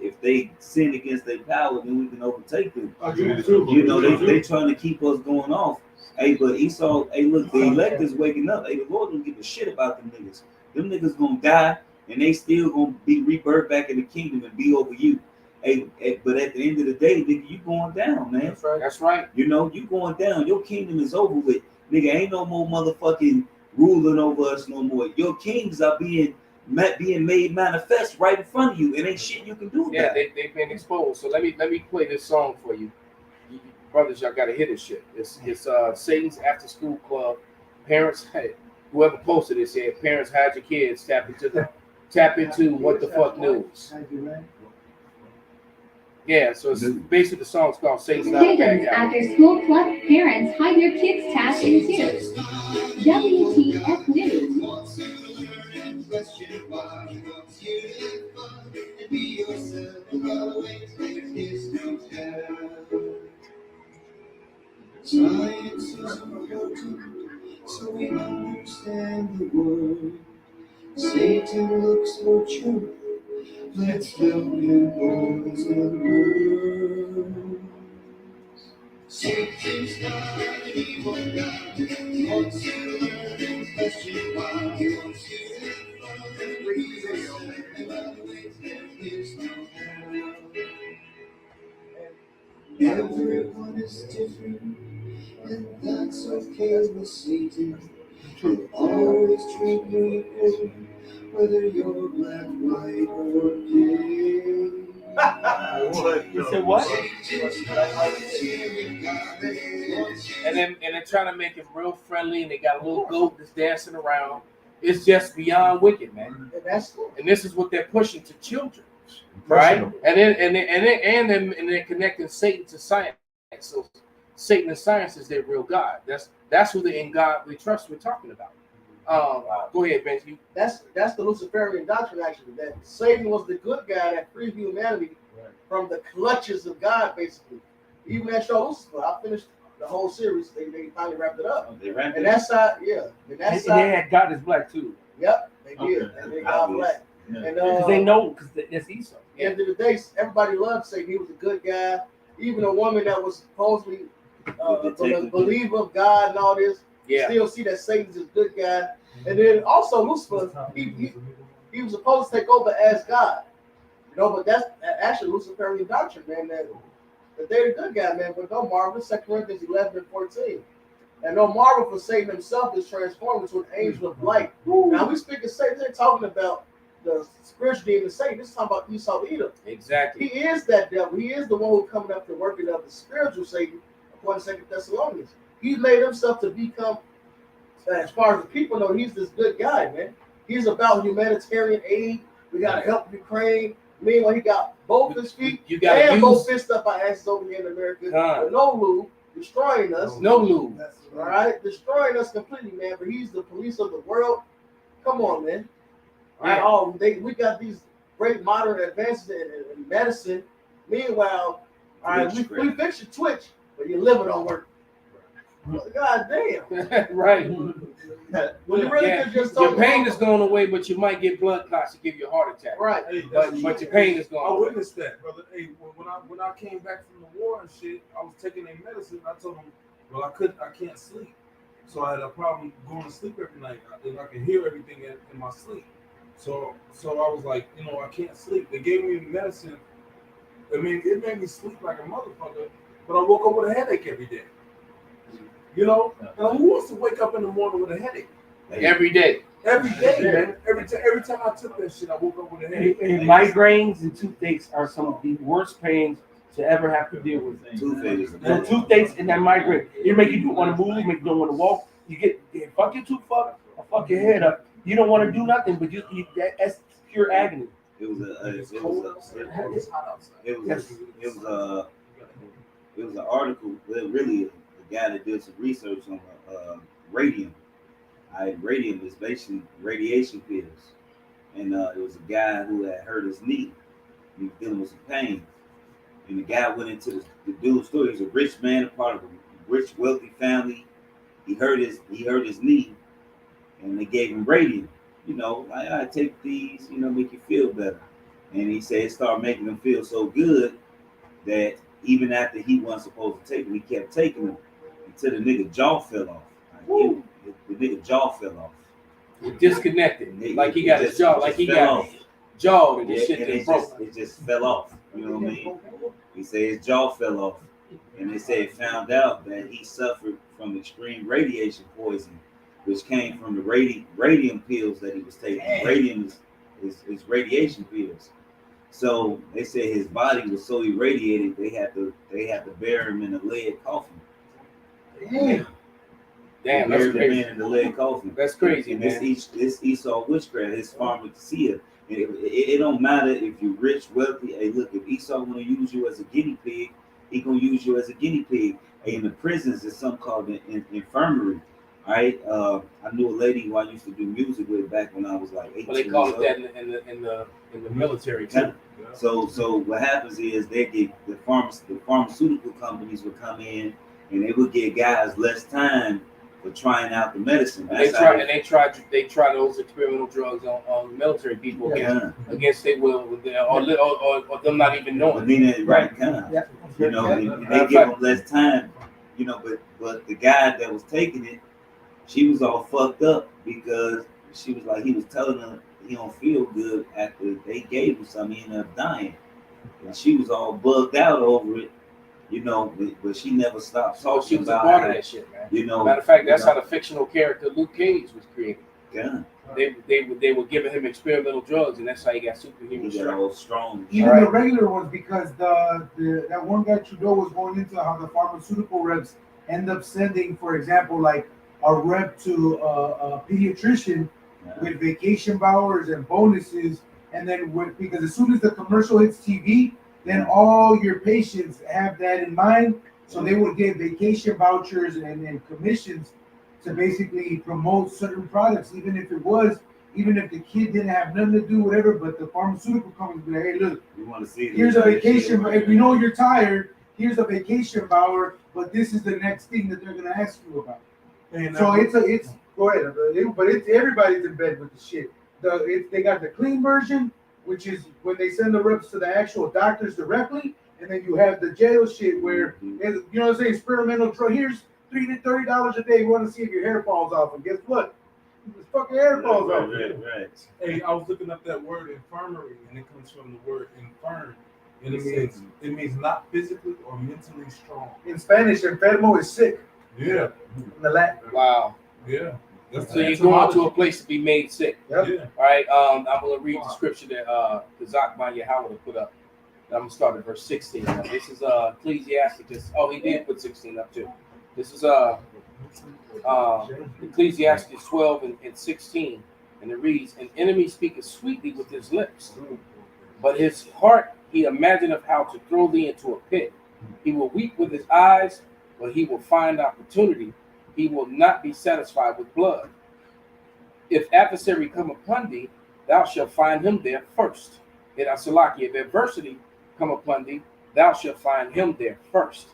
if they sin against their power, then we can overtake them. You know, they trying to keep us going off. Hey, but Esau, hey, look, the elect is waking up. Hey, the Lord don't give a shit about them niggas. Them niggas gonna die, and they still gonna be rebirthed back in the kingdom and be over you. Hey, but at the end of the day, nigga, you going down, man. That's right. You know, you going down. Your kingdom is over with. Nigga, ain't no more motherfucking ruling over us no more. Your kings are being made manifest right in front of you. It ain't shit you can do about it. They've been exposed. So let me play this song for you. Brothers, y'all gotta hear this shit. It's Satan's After School Club. Parents, hey, whoever posted this here, parents hide your kids, tap into what the fuck news. Yeah, so it's basically the song's called Satan's Not a Bad Guy. After School Club, parents hide their kids tap into WTF News. Science is important, so we understand the word. Satan looks for truth. Let's build in boys and girls. Satan's not an evil guy. He wants you to learn and question why. He wants you to have fun and reason. And other ways there is no hell. Everyone is different, and that's okay with Satan. He'll always treat you equal, whether you're black, white, or gay. You said what? And they're trying to make it real friendly, and they got a little goat that's dancing around. It's just beyond wicked, man. And this is what they're pushing to children, right? And they're connecting Satan to science. So Satan and science is their real God. That's who the in God we trust we're talking about. Go ahead, Ben. That's the Luciferian doctrine, actually. That Satan was the good guy that freed humanity from the clutches of God, basically. Even that show Lucifer, I finished the whole series. They finally wrapped it up. They wrapped and it up. that side, yeah. And that And side, they had God is black too. Yep, they did. Okay. And they got black. Yeah. And Because they know, because that's Esau. At the end of the day, everybody loved Satan. He was a good guy. Even a woman that was supposedly a believer of God and all this, still see that Satan's a good guy. And then also Lucifer, he was supposed to take over as God. You know, but that's actually Luciferian doctrine, man. That they're the good guy, man. But don't marvel, 2 Corinthians 11 and 14. And no marvel for Satan himself is transformed into an angel of light. Now we speak of Satan, they're talking about the spiritual demon Satan. This is talking about Esau Edom. Exactly. He is that devil. He is the one who's coming up to working of the spiritual Satan, according to 2 Thessalonians. He made himself to become, as far as the people know, he's this good guy, man. He's about humanitarian aid. We gotta help Ukraine. Meanwhile, he got both his feet and both his stuff our asses over here in America. With no lube, destroying us. No lube. All right, destroying us completely, man. But he's the police of the world. Come on, man. All right, we got these great modern advances in medicine. Meanwhile, all right, we fix your twitch, but your liver don't work. God damn. Right. When you really could just your pain is going away, but you might get blood clots to give you a heart attack. Right. But your pain is gone. I witnessed that, brother. Hey, when I came back from the war and shit, I was taking their medicine. I told them, well, I can't sleep, so I had a problem going to sleep every night. I could hear everything in my sleep. So I was like, I can't sleep. They gave me medicine. I mean, it made me sleep like a motherfucker, but I woke up with a headache every day. Now, who wants to wake up in the morning with a headache? Every day. Every day, man. Every time I took that shit, I woke up with a headache. And migraines and toothaches are some of the worst pains to ever have to deal with. The toothaches and that migraine, it make you want to move, make you don't want to walk. You fuck your tooth up, or fuck your head up. You don't want to do nothing, but that's pure agony. It was an article. Well, really, a guy that did some research on radium. Radium is basically radiation pills, and it was a guy who had hurt his knee. He was dealing with some pain, and the guy went into the dude's story. He's a rich man, a part of a rich, wealthy family. He hurt his knee, and they gave him radium. Like, I take these, make you feel better. And he said it started making him feel so good that even after he wasn't supposed to take them, he kept taking them until the nigga jaw fell off. The nigga jaw fell off. Disconnected, like he got his jaw, like he got jawed, and this shit just broke. It just fell off. You know what I mean? He said his jaw fell off, and they said found out that he suffered from extreme radiation poisoning, which came from the radium pills that he was taking. Radium is radiation pills. So they said his body was so irradiated they had to bury him in a lead coffin. Damn, that's crazy. In the lead coffin. That's crazy, and man. This Esau witchcraft, his pharmacia. It don't matter if you're rich, wealthy. Hey, look, if Esau want to use you as a guinea pig, he gonna use you as a guinea pig. Hey, in the prisons, there's something called an infirmary. All right, I knew a lady who I used to do music with back when I was like 18. Well, they call it that in the military too. So what happens is they get the pharmaceutical companies would come in and they would give guys less time for trying out the medicine. They try those experimental drugs on military people against their will, or them not even knowing. Right, kind of. Yeah. And they give them less time. But the guy that was taking it, she was all fucked up because she was like, he was telling her he don't feel good after they gave him something. He ended up dying, and she was all bugged out over it. But she never stopped talking she was about a part of that shit, man. Matter of fact, that's how the fictional character Luke Cage was created. Yeah. They were giving him experimental drugs, and that's how he got superhuman strong. Even the regular ones, because that one guy Trudeau was going into how the pharmaceutical reps end up sending, for example, like a rep to a pediatrician with vacation hours and bonuses, and then because as soon as the commercial hits TV, then all your patients have that in mind, so they would get vacation vouchers and commissions to basically promote certain products, even if the kid didn't have nothing to do, whatever. But the pharmaceutical companies be like, hey, look, we want to see. Here's a vacation. If we know you're tired, here's a vacation voucher. But this is the next thing that they're gonna ask you about. So it's go ahead, but it's everybody's in bed with the shit. They got the clean version, which is when they send the reps to the actual doctors directly, and then you have the jail shit where you know what I'm saying, experimental drug. Here's $30 a day. We want to see if your hair falls off, and guess what? This fucking hair falls off. Right. Hey, I was looking up that word infirmary, and it comes from the word infirm, and it means not physically or mentally strong. In Spanish, enfermo is sick. Yeah. In the Latin. Wow. Yeah. So you're going to a place to be made sick. Yep. Yeah. All right. I'm going to read the scripture that Zach Manya Howard put up. I'm going to start at verse 16. Now, this is Ecclesiastes. Oh, he did put 16 up too. This is Ecclesiastes 12 and 16. And it reads, an enemy speaketh sweetly with his lips, but his heart he imagineth how to throw thee into a pit. He will weep with his eyes, but he will find opportunity. He will not be satisfied with blood. If adversary come upon thee, thou shalt find him there first. If adversity come upon thee, thou shalt find him there first.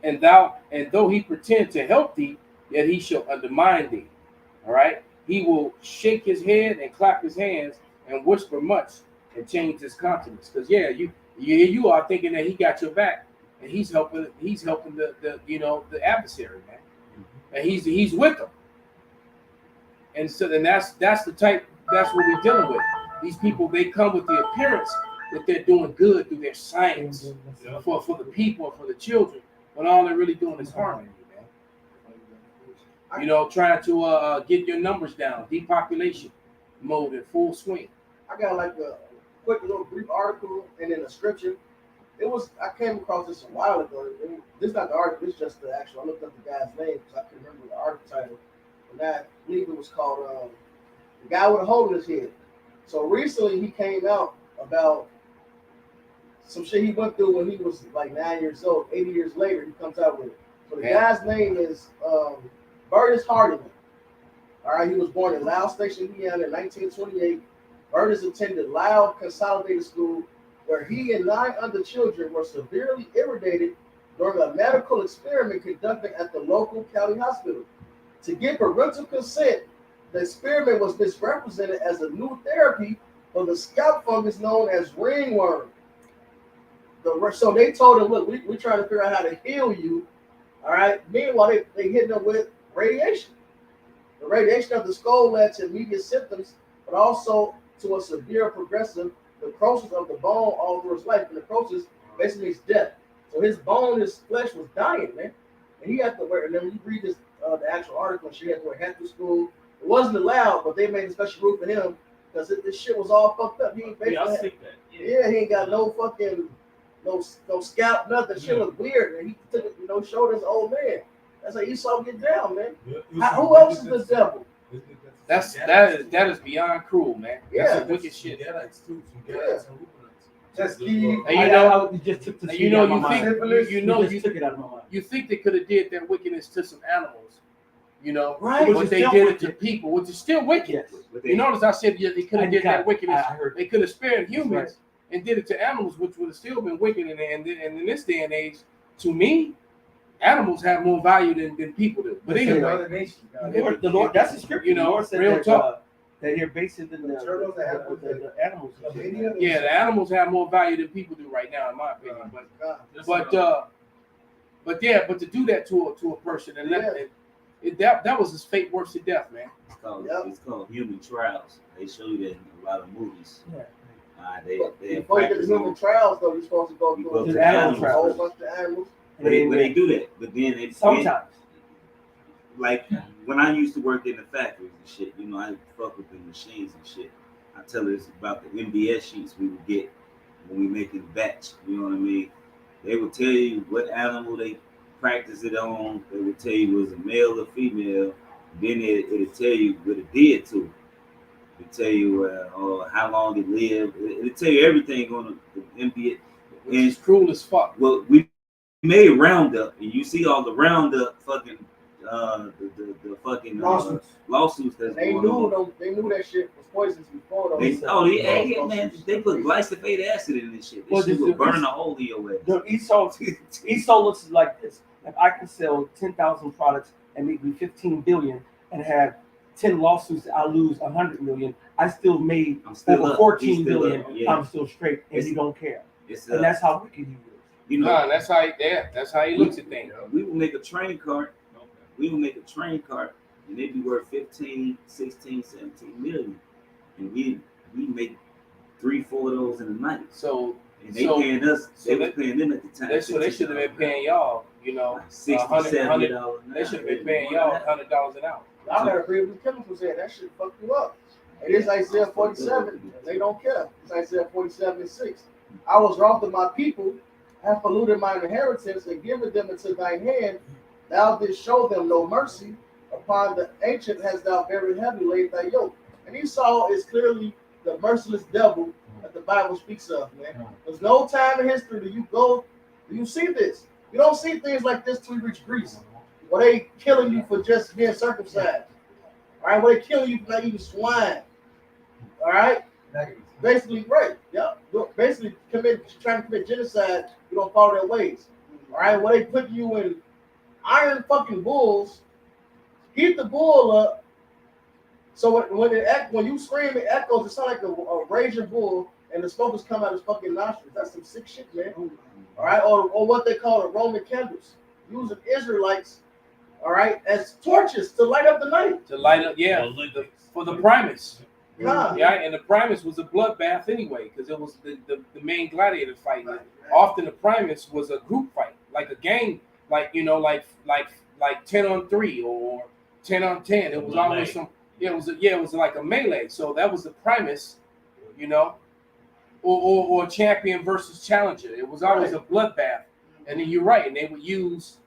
And though he pretend to help thee, yet he shall undermine thee. All right. He will shake his head and clap his hands and whisper much and change his countenance. Because you are thinking that he got your back, and he's helping the adversary, man. And he's with them. And so then that's what we're dealing with. These people, they come with the appearance that they're doing good through their science for the people, for the children, when all they're really doing is harming you, man. Trying to get your numbers down, depopulation mode in full swing. I got like a quick little brief article and then a scripture. I came across this a while ago. This is not the article, it's just the I looked up the guy's name because I couldn't remember the article title. And I believe it was called The guy with a hole in his head. So recently he came out about some shit he went through when he was like 9 years old. 80 years later, he comes out with it. So the guy's name is Burtis Hardiman. All right, he was born in Loud Station, Indiana in 1928. Burtis attended Loud Consolidated School, where he and 9 other children were severely irritated during a medical experiment conducted at the local county hospital. To get parental consent, the experiment was misrepresented as a new therapy for the scalp fungus known as ringworm. So they told him, look, we're trying to figure out how to heal you. All right. Meanwhile, they hit him with radiation. The radiation of the skull led to immediate symptoms, but also to a severe progressive necrosis of the bone all through his life. And necrosis basically means death. So his bone, his flesh was dying, man. And he had to wear, and then when you read this, the actual article, she had to wear hat to school. It wasn't allowed, but they made a special rule for him because this shit was all fucked up. He ain't basically he ain't got no fucking no scalp, nothing. Shit was weird, and he took it, showed his old man. That's how Esau get down, man. Who else is the devil? That is beyond cruel, man. That's Yeah, some wicked shit. Just keep. And just took the you think they could have did that wickedness to some animals, right? But they did it to people, which is still wicked. You notice I said they could have did that wickedness. They could have spared humans and did it to animals, which would have still been wicked. And in this day and age, to me, animals have more value than people do. But anyway, the Lord, that's the scripture. The Lord said real that, talk. That you're basing the animals. Yeah, the animals have more value than people do right now, in my opinion. But to do that to a person and that was his fate worse than death, man. It's called human trials. They show you that in a lot of movies. Yeah. Before you get to human trials, though, you're supposed to go through the animal a whole bunch of animals. When they do that, but then sometimes. Like when I used to work in the factories and shit, I fuck with the machines and shit. I tell her it's about the MDS sheets we would get when we making batch. You know what I mean? They would tell you what animal they practice it on. They would tell you was a male or female. Then it'll tell you what it did to it. It'll tell you how long it lived. It'll tell you everything on the MDS. Which is cruel as fuck. Well, we made Roundup, and you see all the Roundup fucking the fucking lawsuits that's they going knew on. They knew that shit was poisonous before those. Man, they put glyphosate acid in this shit. This shit will burn a hole in your way. Esau looks like this. If I can sell 10,000 products and make me 15 billion and have 10 lawsuits, I lose 100 million. I still made over 14 billion. Yeah. I'm still straight, and you don't care. And that's how wicked you is. That's how he looks at things. We will make a train cart. And they'd be worth 15, 16, 17 million. And we make 3-4 of those in a night. So paying us, they were paying them at the time. So they should have been paying y'all, like $60, $70. They should have been paying y'all $100 an hour. I gotta agree with the chemicals there. That shit fuck you up. It is Isaiah 47. They don't care. It's Isaiah 47:6. I was wroth with my people, have polluted mine inheritance, and given them into thine hand. Thou didst show them no mercy. Upon the ancient hast thou very heavy laid thy yoke. And Esau is clearly the merciless devil that the Bible speaks of, man. There's no time in history do you see this. You don't see things like this till you reach Greece, where they killing you for just being circumcised. All right, where they killing you for not eating swine. All right, basically, right? Yep. Basically, trying to commit genocide. You don't follow their ways. All right, where they put you in iron fucking bulls, heat the bull up. So when you scream, it echoes. It sounds like a raging bull, and the smoke is coming out of his fucking nostrils. That's some sick shit, man. All right, or what they call it, Roman candles, using Israelites, all right, as torches to light up the night. To light up, for the Primus. Yeah, and the Primus was a bloodbath anyway, because it was the main gladiator fight. Right. Often the Primus was a group fight, like a gang. Like 10-on-3 or 10-on-10. It was always it was like a melee. So that was the Primus, or champion versus challenger. It was always a bloodbath. And then you're right, and they would use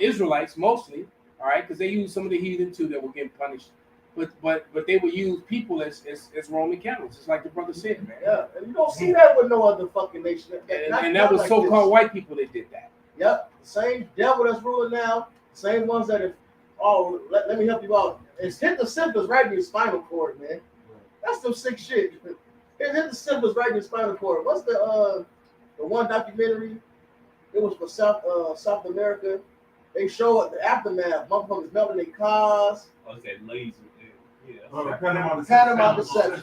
Israelites mostly, all right, because they used some of the heathen too that were getting punished but they would use people as Roman candles, just like the brother said, man. Yeah, and you don't see that with no other fucking nation. And that was like so-called this. white people that did that. Yep, same devil that's ruling now, same ones that let me help you out. It's hit the symptoms right in your spinal cord, man. That's some sick shit. It hit the symptoms right in your spinal cord. What's the one documentary? It was for South America. They show the aftermath. Motherfuckers melting their cars. Okay, laser. Panama deception.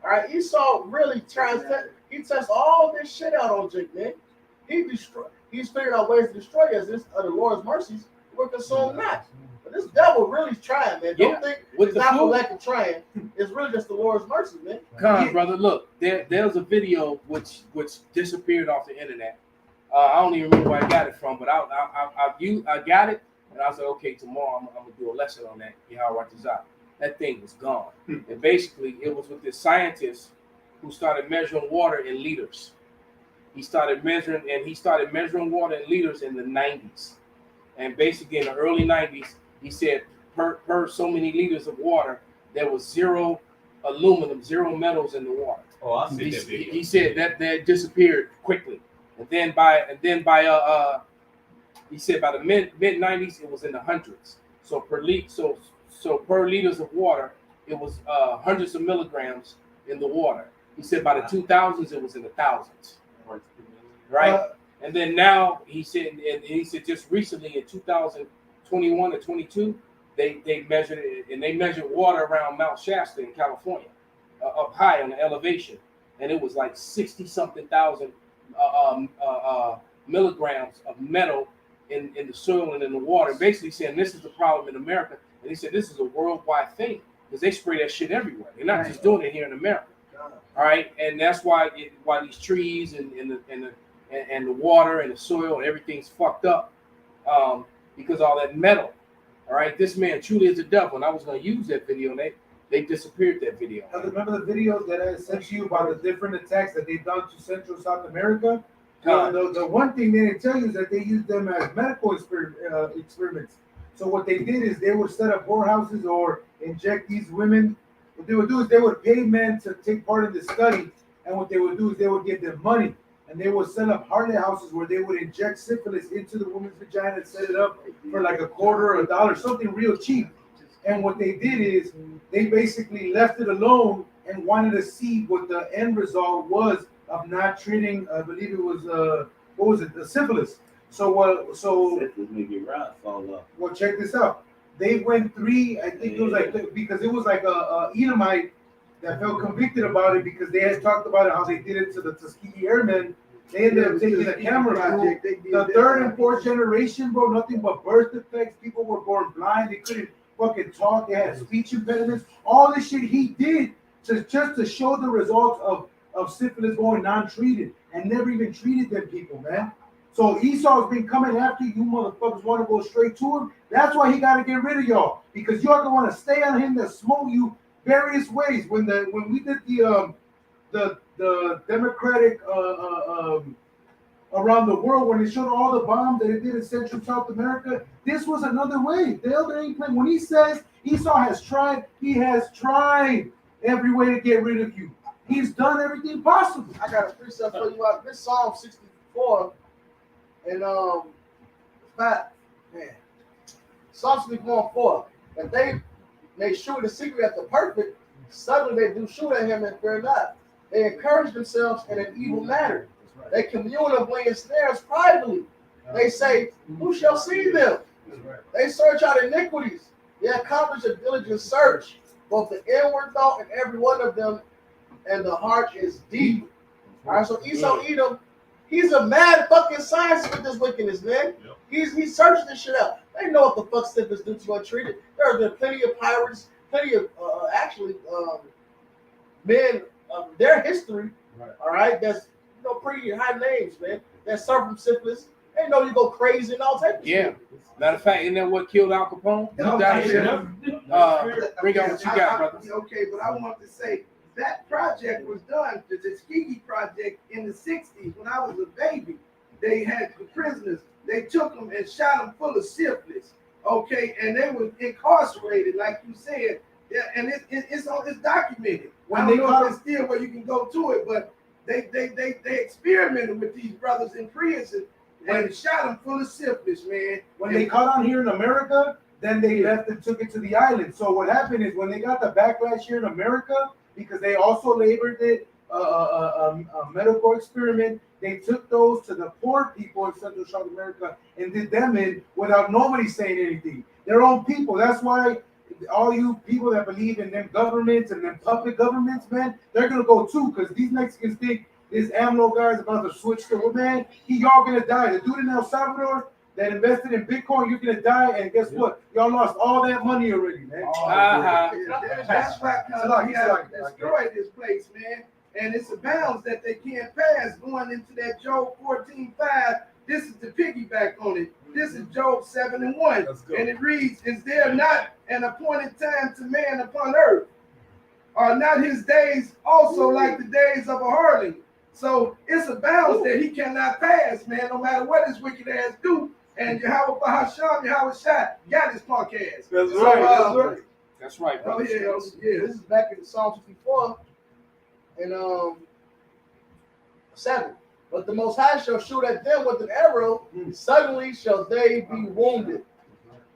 All right, Esau really he tests all this shit out on Jake, man. He's figured out ways to destroy us. This the Lord's mercies will consume not. But this devil really trying, man. Don't think it's not for lack of trying. It's really just the Lord's mercy, man. Come on, brother. Look, there's a video which disappeared off the internet. I don't even remember where I got it from, but I got it, and I said, okay, tomorrow I'm gonna do a lesson on that. That thing was gone. And basically, it was with this scientist who started measuring water in liters. He started measuring water in liters in the 90s. And basically, in the early 90s, he said per so many liters of water, there was zero aluminum, zero metals in the water. Oh, I see that video. He said that disappeared quickly. And then by he said by the mid 90s, it was in the hundreds. So per liters of water, it was hundreds of milligrams in the water. He said by the 2000s, it was in the thousands. Right? And then now he said just recently in 2021 or 22, they measured it, and they measured water around Mount Shasta in California, up high on the elevation, and it was like 60 something thousand milligrams of metal in the soil and in the water. Basically saying this is the problem in America, and he said this is a worldwide thing because they spray that shit everywhere. They're not just doing it here in America. All right, and that's why these trees and the water and the soil and everything's fucked up because all that metal. All right, this man truly is a devil, and I was going to use that video, and they disappeared that video. Remember the videos that I sent you about the different attacks that they've done to Central South America? The one thing they didn't tell you is that they used them as medical experiments. So what they did is they would set up whorehouses or inject these women. What they would do is they would pay men to take part in the study, and what they would do is they would give them money. And they would set up harlot houses where they would inject syphilis into the woman's vagina and set it up for like $0.25 or $1, something real cheap. And what they did is they basically left it alone and wanted to see what the end result was of not treating, I believe it was, what was it, the syphilis. Syphilis make your rod fall off. Well, check this out. They went I think it was like, because it was like a Edomite that felt convicted about it because they had talked about it, how they did it to the Tuskegee Airmen. They ended up taking a camera project. The third and fourth generation, bro, nothing but birth defects. People were born blind. They couldn't fucking talk. They had speech impediments. All this shit he did just to show the results of syphilis going non-treated and never even treated them people, man. So Esau's been coming after you motherfuckers want to go straight to him. That's why he got to get rid of y'all, because y'all gonna want to stay on him to smoke you various ways. When we did the Democratic around the world, when they showed all the bombs that it did in Central South America, this was another way. The elder ain't playing. When he says Esau has tried, he has tried every way to get rid of you. He's done everything possible. I got a precept for you out. This Psalm 64 and Psalm 64:4. If they may shoot the secret at the perfect, suddenly they do shoot at him and fear not. They encourage themselves in an evil matter. They commune of laying snares privately. They say, who shall see them? They search out iniquities. They accomplish a diligent search, both the inward thought and every one of them, and the heart is deep. All right, so Esau Edom, he's a mad fucking scientist with this wickedness, man. He's searching this shit out. They know what the fuck syphilis do to you untreated. There have been plenty of pirates, plenty of men of their history, all right, that's pretty high names, man, that suffer from syphilis. They know you go crazy and all types of shit. Matter of fact, isn't that what killed Al Capone? Bring on what you got, brother. Okay, but I want to say that project was done, the Tuskegee Project, in the 60s when I was a baby. They had the prisoners. They took them and shot them full of syphilis. Okay, and they were incarcerated, like you said, Yeah, and it's documented. When I they don't know caught if it's still where you can go to it, but they experimented with these brothers in prison and shot them full of syphilis, man. When they caught on here in America, then they left and took it to the island. So what happened is when they got the backlash here in America, because they also labored it, a medical experiment, they took those to the poor people in Central South America and did them in without nobody saying anything. Their own people. That's why all you people that believe in them governments and them puppet governments, man, they're gonna go too, because these Mexicans think this AMLO guy is about to switch to, man, y'all gonna die. The dude in El Salvador that invested in Bitcoin, you're gonna die, and guess what? Y'all lost all that money already, man. That's right, because he has destroyed this place, man. And it's a balance that they can't pass going into that Job 14:5. This is the piggyback on it. This is Job 7:1. And it reads, is there not an appointed time to man upon earth? Are not his days also like the days of a harlot? So it's a balance that he cannot pass, man, no matter what his wicked ass do. And Yahweh Bahasham, Yahweh Shai, got his punk ass. That's right, that's right. That's right, bro. Oh, yeah. This is back in Psalm 54 and 7. But the Most High shall shoot at them with an arrow, suddenly shall they be wounded.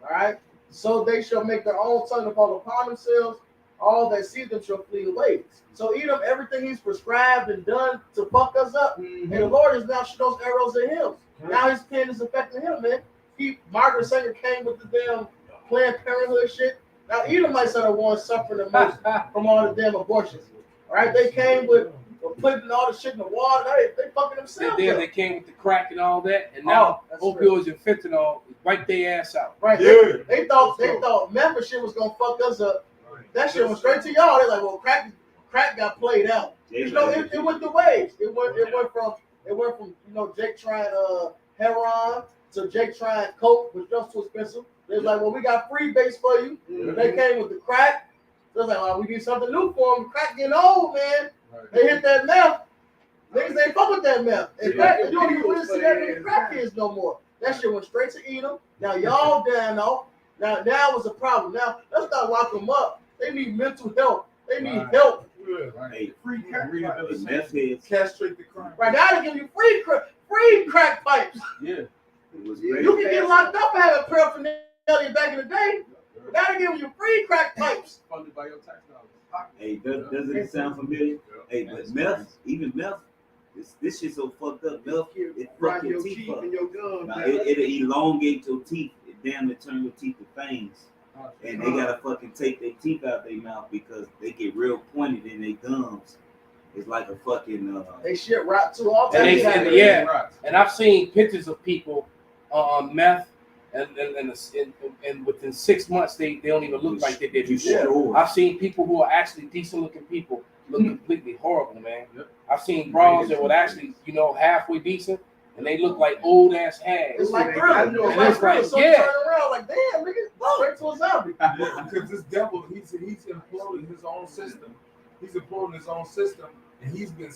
All right? So they shall make their own tongue to fall upon themselves. All that see them shall flee away. So Edom, everything he's prescribed and done to fuck us up. And the Lord is now shooting those arrows at him. Now his pen is affecting him, man. Margaret Sanger came with the damn Planned Parenthood shit. Now Edomites are the ones suffering the most from all the damn abortions. All right? They came with putting all the shit in the water. They fucking themselves. They came with the crack and all that, and now opioids and fentanyl wipe their ass out. Right? Yeah. They thought membership was gonna fuck us up. That shit went straight to y'all. They're like, well, crack got played out. You know, it went the waves. It went from Jake trying heroin to Jake trying coke, which was too expensive. They was like, well, we got free base for you. They came with the crack. They was like, well, we need something new for them. Crack getting old, man. They hit that meth. Niggas ain't fuck with that meth. In fact, you don't even really see that many crack kids no more. That shit went straight to Edom. Now y'all down off. Now it's a problem. Now let's not lock them up. They need mental health. They need help. Hey, free crack pipes. Castrate the crime. Right now they give you free crack pipes. Yeah. You can get locked up for having paraphernalia back in the day. Now they give you free crack pipes. Funded by your tax dollars. Hey, doesn't it sound familiar? Hey, but meth, even meth, this shit so fucked up. Meth, it fuck your teeth up. Now, it'll elongate your teeth. It damn near turn your teeth to fangs. And they gotta fucking take their teeth out their mouth because they get real pointed in their gums. It's like a fucking they shit rot too all time. And I've seen pictures of people on meth and within 6 months they don't even look like they did before. I've seen people who are actually decent looking people look completely horrible, man. I've seen bras that were actually, halfway decent, and they look like old ass hags. It's like Thriller. It's like so turn around like, damn, nigga, straight to a zombie. Because this devil, he's imploding his own system. He's imploding his own system, and he's been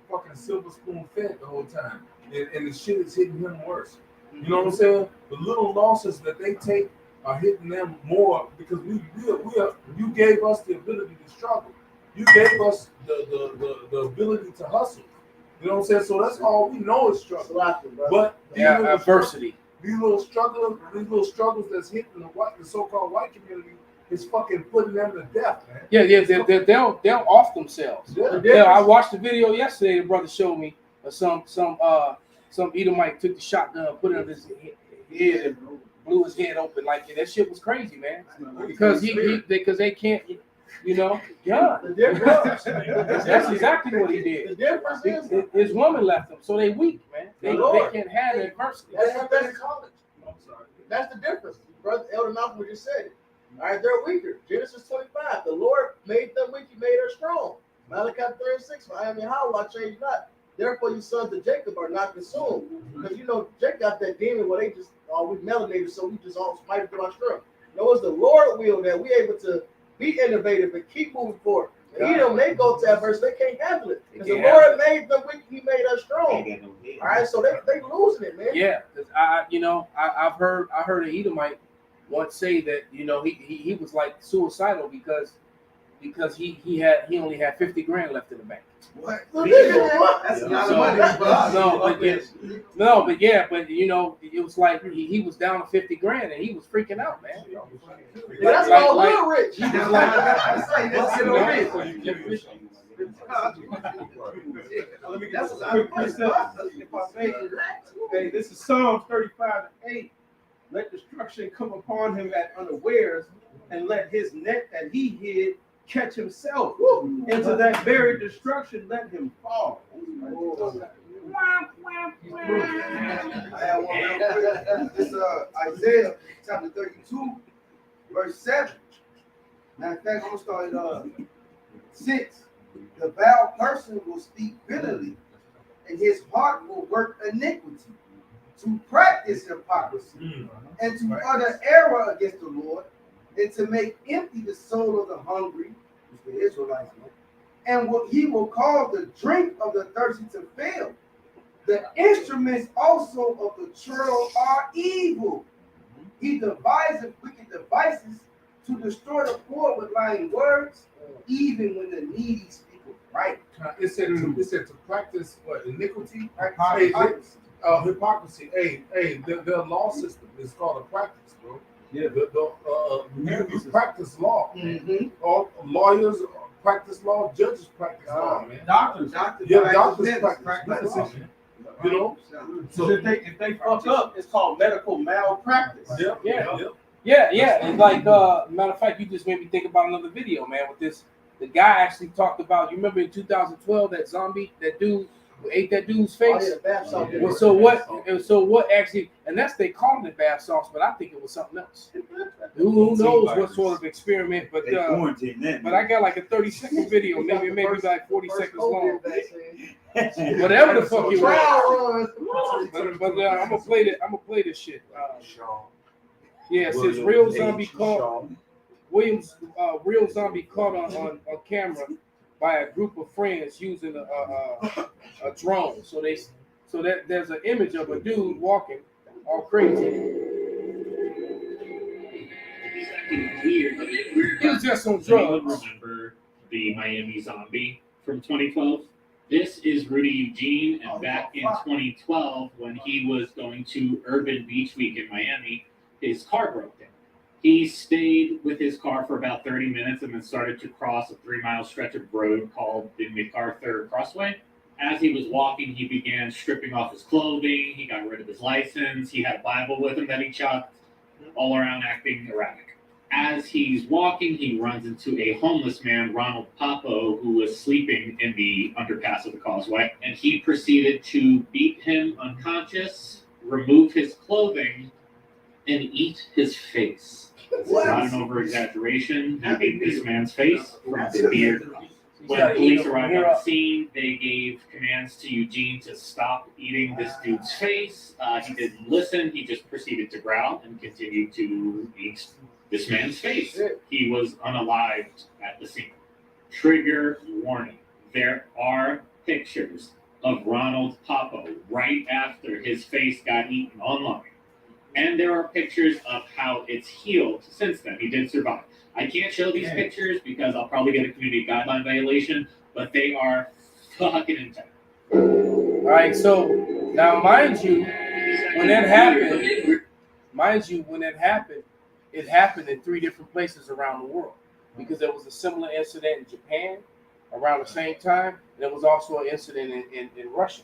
fucking silver spoon fed the whole time. And the shit is hitting him worse. You know what I'm saying? The little losses that they take are hitting them more because you gave us the ability to struggle. You gave us the ability to hustle. You know what I'm saying? So that's all we know is struggle. But adversity. These little struggles that's hitting the so-called white community is fucking putting them to death, man. Yeah, they'll off themselves. Yeah, I watched the video yesterday. The brother showed me some Edomite took the shotgun, put it on his head, and blew his head open. Like that shit was crazy, man. Because because they can't, yeah. That's exactly what he did. The difference is his woman left him, so they weak, man. They can't have that adversity. That's the difference. Brother Elder Malcolm just said it. All right, they're weaker. Genesis 25. The Lord made them weak. He made her strong. Malachi 3:6. I am Yahweh, I change not. Therefore, you sons of Jacob are not consumed. Because Jacob got that demon where they just we melanated, so we just all smite through our strength. No, it's the Lord will that we able to be innovative and keep moving forward. And they go to that verse, they can't handle it. Because the Lord made them weak, he made us strong. All right, so they losing it, man. Yeah, because I heard an Edomite once say that he was like suicidal because he only had 50 grand left in the bank. What? That's a lot of money. But it was like he was down to 50 grand and he was freaking out, man. That's all little rich. He was like, That's a quick precept. If I may, hey, this is Psalms 35:8. Let destruction come upon him at unawares, and let his net that he hid catch himself. Into that very destruction, let him fall. I have one real quick. This Isaiah chapter 32, verse 7. Matter of fact, I'm gonna start at 6. The vile person will speak bitterly, and his heart will work iniquity, to practice hypocrisy, and to utter error against the Lord, and to make empty the soul of the hungry, which the Israelites know, and he will cause the drink of the thirsty to fail. The instruments also of the churl are evil. He deviseth wicked devices to destroy the poor with lying words, even when the needy speak of right. It said to practice what, iniquity? Hypocrisy. Hey, the law system is called a practice, bro. Yeah, you practice law. All lawyers practice law, judges practice law, man. Doctors practice law. You know, so if they fuck up, it's called medical malpractice. Yeah. It's like matter of fact, you just made me think about another video, man. With this, the guy actually talked about. You remember in 2012 that dude who ate that dude's face? Bath sauce. Well, so what actually? And that's they called it bath sauce, but I think it was something else. Who knows what sort of experiment? But I got like a 30-second video, maybe like 40 seconds long. Whatever the fuck you want. But I'm gonna play this shit. Yeah, it says real zombie caught on camera by a group of friends using a drone. So that there's an image of a dude walking all crazy. He was just on drugs. Remember the Miami zombie from 2012? This is Rudy Eugene, and back in 2012, when he was going to Urban Beach Week in Miami, his car broke down. He stayed with his car for about 30 minutes and then started to cross a 3-mile stretch of road called the MacArthur Crossway. As he was walking, he began stripping off his clothing. He got rid of his license. He had a Bible with him that he chucked, all around acting erratic. As he's walking, he runs into a homeless man, Ronald Papo, who was sleeping in the underpass of the causeway, and he proceeded to beat him unconscious, remove his clothing, and eat his face. This is not an over-exaggeration. He ate this man's face from the beard. When police arrived on the scene, they gave commands to Eugene to stop eating this dude's face. He didn't listen. He just proceeded to growl and continued to eat this man's face. He was unalived at the scene. Trigger warning. There are pictures of Ronald Papo right after his face got eaten online. And there are pictures of how it's healed since then. He did survive. I can't show these pictures because I'll probably get a community guideline violation, but they are fucking intense. All right, so now mind you, when that happened, it happened in 3 different places around the world because there was a similar incident in Japan around the same time. And there was also an incident in Russia,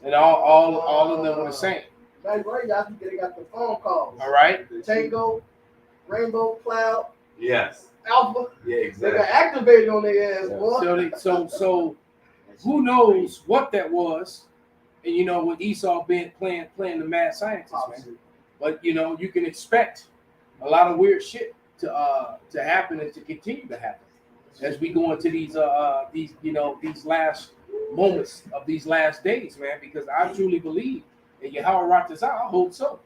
and all of them were the same. That's right, y'all got the phone calls. All right, Tango, Rainbow, Cloud. Yes. Alpha. Yeah, exactly. They got activated on their ass, boy. So who knows what that was? And with Esau being playing the mad scientist, man. But you can expect a lot of weird shit to happen and to continue to happen as we go into these last moments of these last days, man. Because I truly believe, and Yahweh Ratazah, I hope so,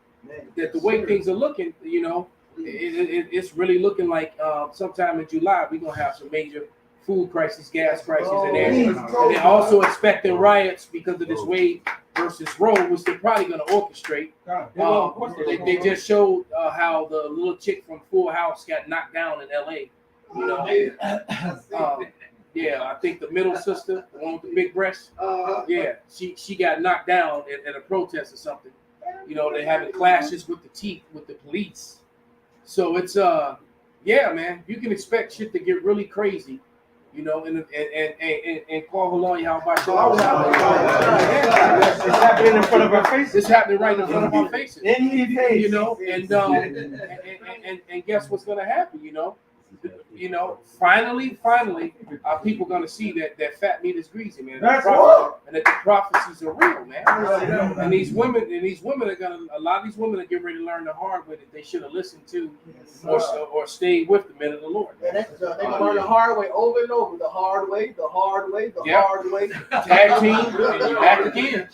that the way things are looking, it's really looking like sometime in July we're gonna have some major food crisis, gas crisis, and they're also expecting riots because of this wave versus Roe, which they're probably going to orchestrate. They just showed how the little chick from Full House got knocked down in L.A. You know, yeah, I think the middle sister, the one with the big breasts, yeah, she got knocked down at a protest or something. You know, they're having clashes with the police. So it's yeah, man, you can expect shit to get really crazy. You know, and call Halal Yahweh. It's happening in front of our faces. It's happening right in front of our faces. In your face. You know, and guess what's gonna happen? You know, finally, people gonna see that fat meat is greasy, man. And that the prophecies are real, man. And these women are gonna. A lot of these women are getting ready to learn the hard way that they should have listened to, or stayed with the men of the Lord. And they gonna learn the hard way over and over. The hard way, the hard way, the hard way. Tag team, and you're back again.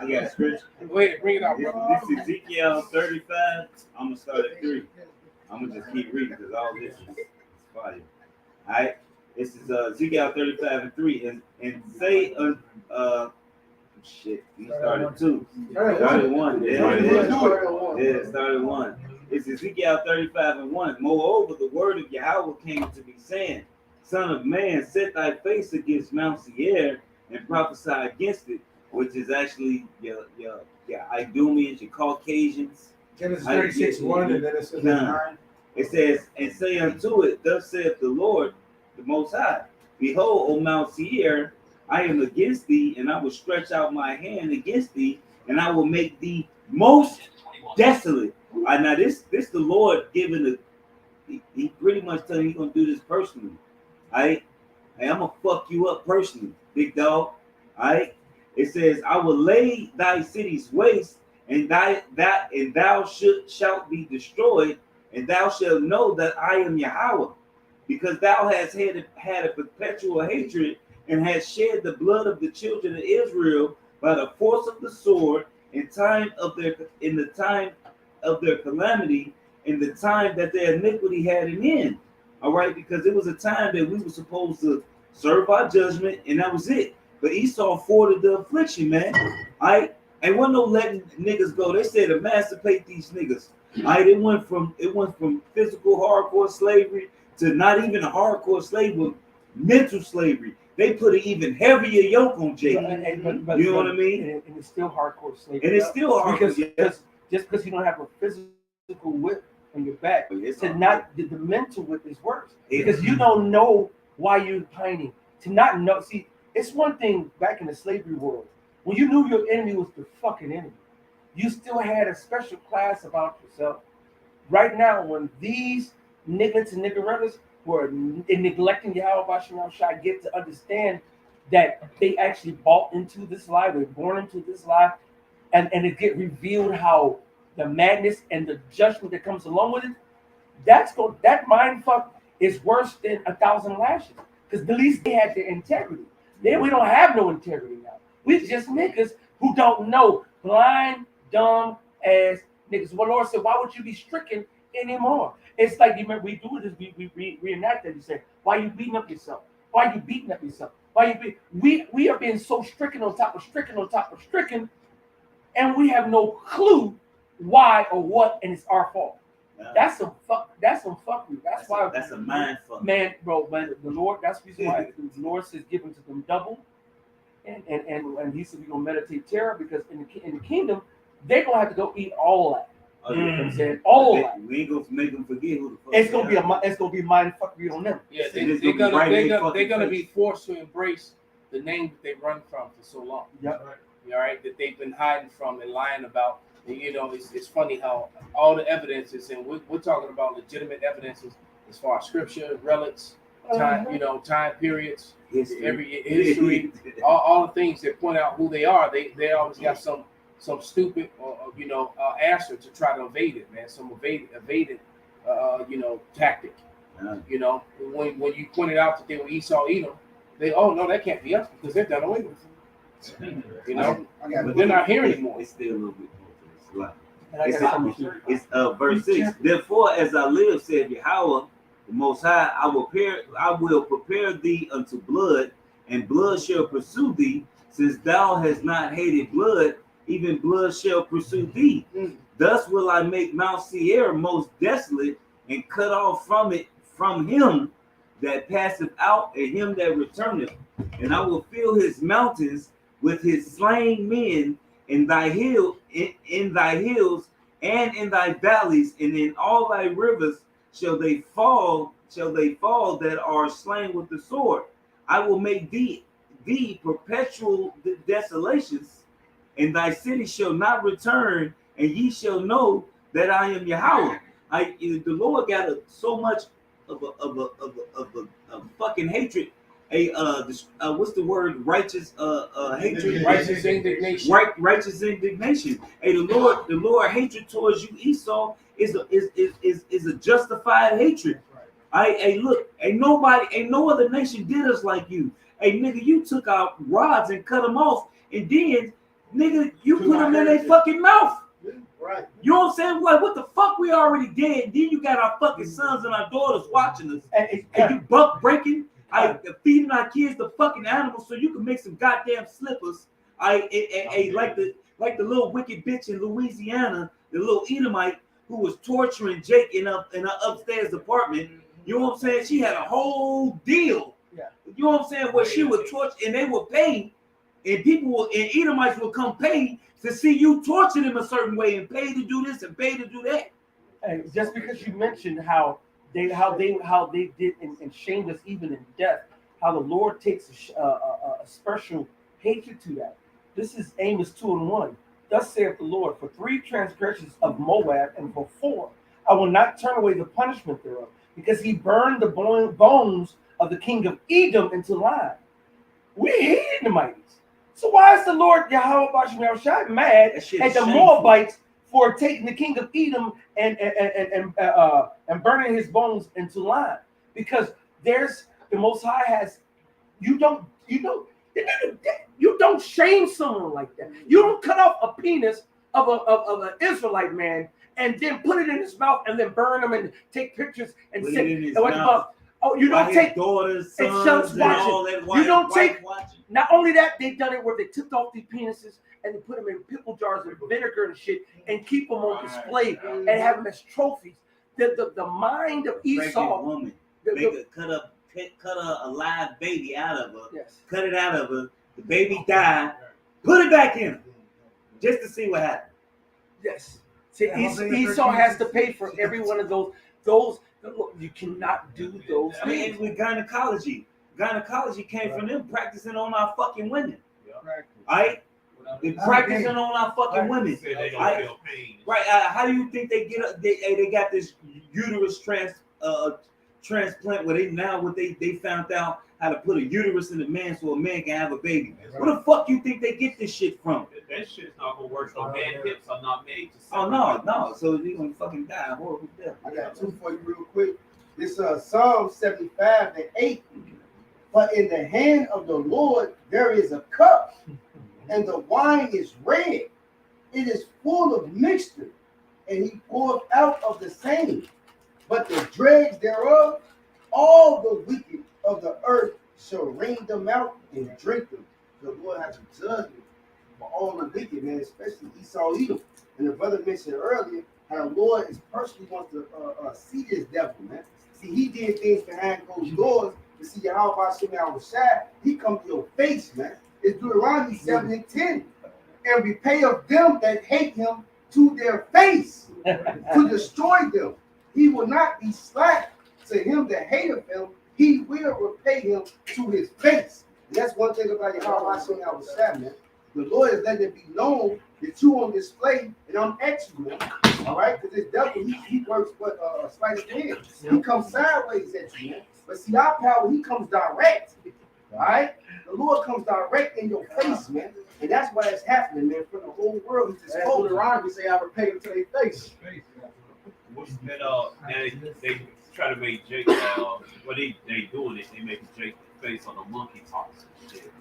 I got scripture. Go ahead, bring it out, bro. This is Ezekiel 35. I'm gonna start at 3. I'm gonna just keep reading because all this is fire. All right, this is Ezekiel 35:3, and say shit. You started 2. Started 1. Yeah, started 1. It's Ezekiel 35:1. Moreover, the word of Yahweh came to me, saying, Son of man, set thy face against Mount Seir and prophesy against it, which is actually your Idumeans, your Caucasians. Genesis 36:1, and then it says 9. It says, and say unto it, thus saith the Lord, the Most High, Behold, O Mount Seir, I am against thee, and I will stretch out my hand against thee, and I will make thee most desolate. Now this the Lord giving he pretty much telling you he's gonna do this personally. All right, hey, I'm gonna fuck you up personally, big dog. All right, it says, I will lay thy cities waste, and thou shalt be destroyed, and thou shalt know that I am Yahweh, because thou hast had a perpetual hatred, and hast shed the blood of the children of Israel by the force of the sword in the time of their calamity, in the time that their iniquity had an end. All right, because it was a time that we were supposed to serve our judgment, and that was it. But Esau afforded the affliction, man. All right, and wasn't no letting niggas go. They said emancipate these niggas. All right, it went from physical hardcore slavery to not even a hardcore slavery, mental slavery. They put an even heavier yoke on Jake. But, you know what I mean? And it's still hardcore slavery. And it's still hardcore because just because you don't have a physical whip on your back, the mental whip is worse. Because you don't know why you're pining. To not know, see, it's one thing back in the slavery world when you knew your enemy was the fucking enemy. You still had a special class about yourself. Right now, when these niggas and niggerettas who are neglecting Yahweh Bashar Shai get to understand that they actually bought into this lie, they're born into this lie, and it get revealed how the madness and the judgment that comes along with it, that mind fuck is worse than 1,000 lashes. Because at least they had their integrity. Then we don't have no integrity now. We just niggas who don't know. Blind, dumb ass niggas. Well, Lord said, why would you be stricken anymore? It's like, you remember, we do this, we reenact that. You say, why are you beating up yourself? Why are you beating up yourself? We are being so stricken on top of stricken on top of stricken, and we have no clue why or what, and it's our fault. That's some fuck. That's some fuckery. That's why. That's a mind fuck. Man, bro. Man, the Lord. That's the reason why the Lord says, "Give unto them double," and He said we're gonna meditate terror, because in the kingdom they're gonna have to go eat all that. You know what I'm saying? All that. We ain't gonna make them forget who the fuck. It's gonna be mind fuckery on them. Yeah, they're gonna be forced to embrace the name that they run from for so long. Yep. All right, that they've been hiding from and lying about. You know, it's funny how all the evidences, and we're talking about legitimate evidences as far as scripture, relics, time, time periods, history, all the things that point out who they are. They always got some stupid answer to try to evade it, man. Some evaded tactic. You know, when you pointed out that they were Esau, Edom, no, that can't be us because they're done away with. You know, but they're not here anymore. It's still a little bit. It's verse 6. Therefore, as I live, said Yahweh, the Most High, I will prepare thee unto blood, and blood shall pursue thee, Since thou hast not hated blood, even blood shall pursue thee. Thus will I make Mount Seir most desolate, and cut off from him that passeth out, and him that returneth. And I will fill his mountains with his slain men, in thy hills, and in thy valleys, and in all thy rivers shall they fall that are slain with the sword. I will make thee perpetual desolations, and thy city shall not return, and ye shall know that I am Yahweh. The Lord got so much of a fucking hatred. What's the word? Righteous hatred. Righteous indignation. Righteous indignation. Hey, the Lord hatred towards you, Esau, is a justified hatred. Hey, look, ain't no other nation did us like you. Hey, nigga, you took out rods and cut them off, and then, nigga, you put them in their fucking mouth. Right. You know what I'm saying? Like, what the fuck? We already dead. Then you got our fucking sons and our daughters watching us. And you buck breaking, feeding our kids the fucking animals so you can make some goddamn slippers. Like the little wicked bitch in Louisiana, the little Edomite who was torturing Jake in her upstairs apartment. You know what I'm saying? She had a whole deal. Yeah. You know what I'm saying? Where she would torture, and they would pay, and Edomites will come pay to see you torture them a certain way, and pay to do this and pay to do that. Hey, just because you mentioned how they did and shamed us even in death, how the Lord takes a special hatred to that. This is Amos 2:1. Thus saith the Lord, for 3 transgressions of Moab, and for 4, I will not turn away the punishment thereof, because he burned the bones of the king of Edom into lime. We hate the Mites. So why is the Lord Yahweh Bashim mad at the Moabites for taking the king of Edom and burning his bones into lime? Because there's the Most High has you don't shame someone like that. You don't cut off a penis of an Israelite man and then put it in his mouth and then burn them and take pictures and say, oh, you don't take daughters, and sons, and all that. You don't take. Not only that, they've done it where they took off these penises and they put them in pickle jars with vinegar and shit and keep them on display and have them as trophies. The mind of Esau. Woman. Cut a live baby out of her. Yes. Cut it out of her. The baby died. Put it back in her, just to see what happens. Yes. See, Esau has to pay for every one of those. You cannot do those. I mean, with gynecology came from them practicing on our fucking women. Right? They're practicing on our fucking women. They don't feel pain. Right? How do you think they get up? They got this uterus transplant where they found out how to put a uterus in a man so a man can have a baby. Where the fuck you think they get this shit from? That shit's not gonna work. So man hips are not made to. Oh no. So you're gonna fucking die a horrible death. I got 2 for you real quick. This Psalm 75:8. But in the hand of the Lord there is a cup, and the wine is red. It is full of mixture, and he poured out of the same. But the dregs thereof, all the wicked of the earth shall wring them out and drink them. The Lord has a judgment for all the wicked, man, especially Esau, Edom. And the brother mentioned earlier how the Lord is personally wants to see this devil, man. See, he did things behind closed doors to see how about Shemel was shy. He come to your face, man. It's Deuteronomy 7:10. And repay of them that hate him to their face to destroy them. He will not be slack to him that hateth him. He will repay him to his face. And that's one thing about Yahweh Shemel was shy, man. The Lord is letting it be known that you on display and I'm at you, man. All right? Because this devil, he works with sleight of hand. He comes sideways at you, man. But see, our power, he comes direct. All right? The Lord comes direct in your face, man. And that's why it's happening, man. For the whole world, he just told around. We say, I repay him to their face. And they try to make Jake, they doing it. They making Jake face on a monkey talks and shit.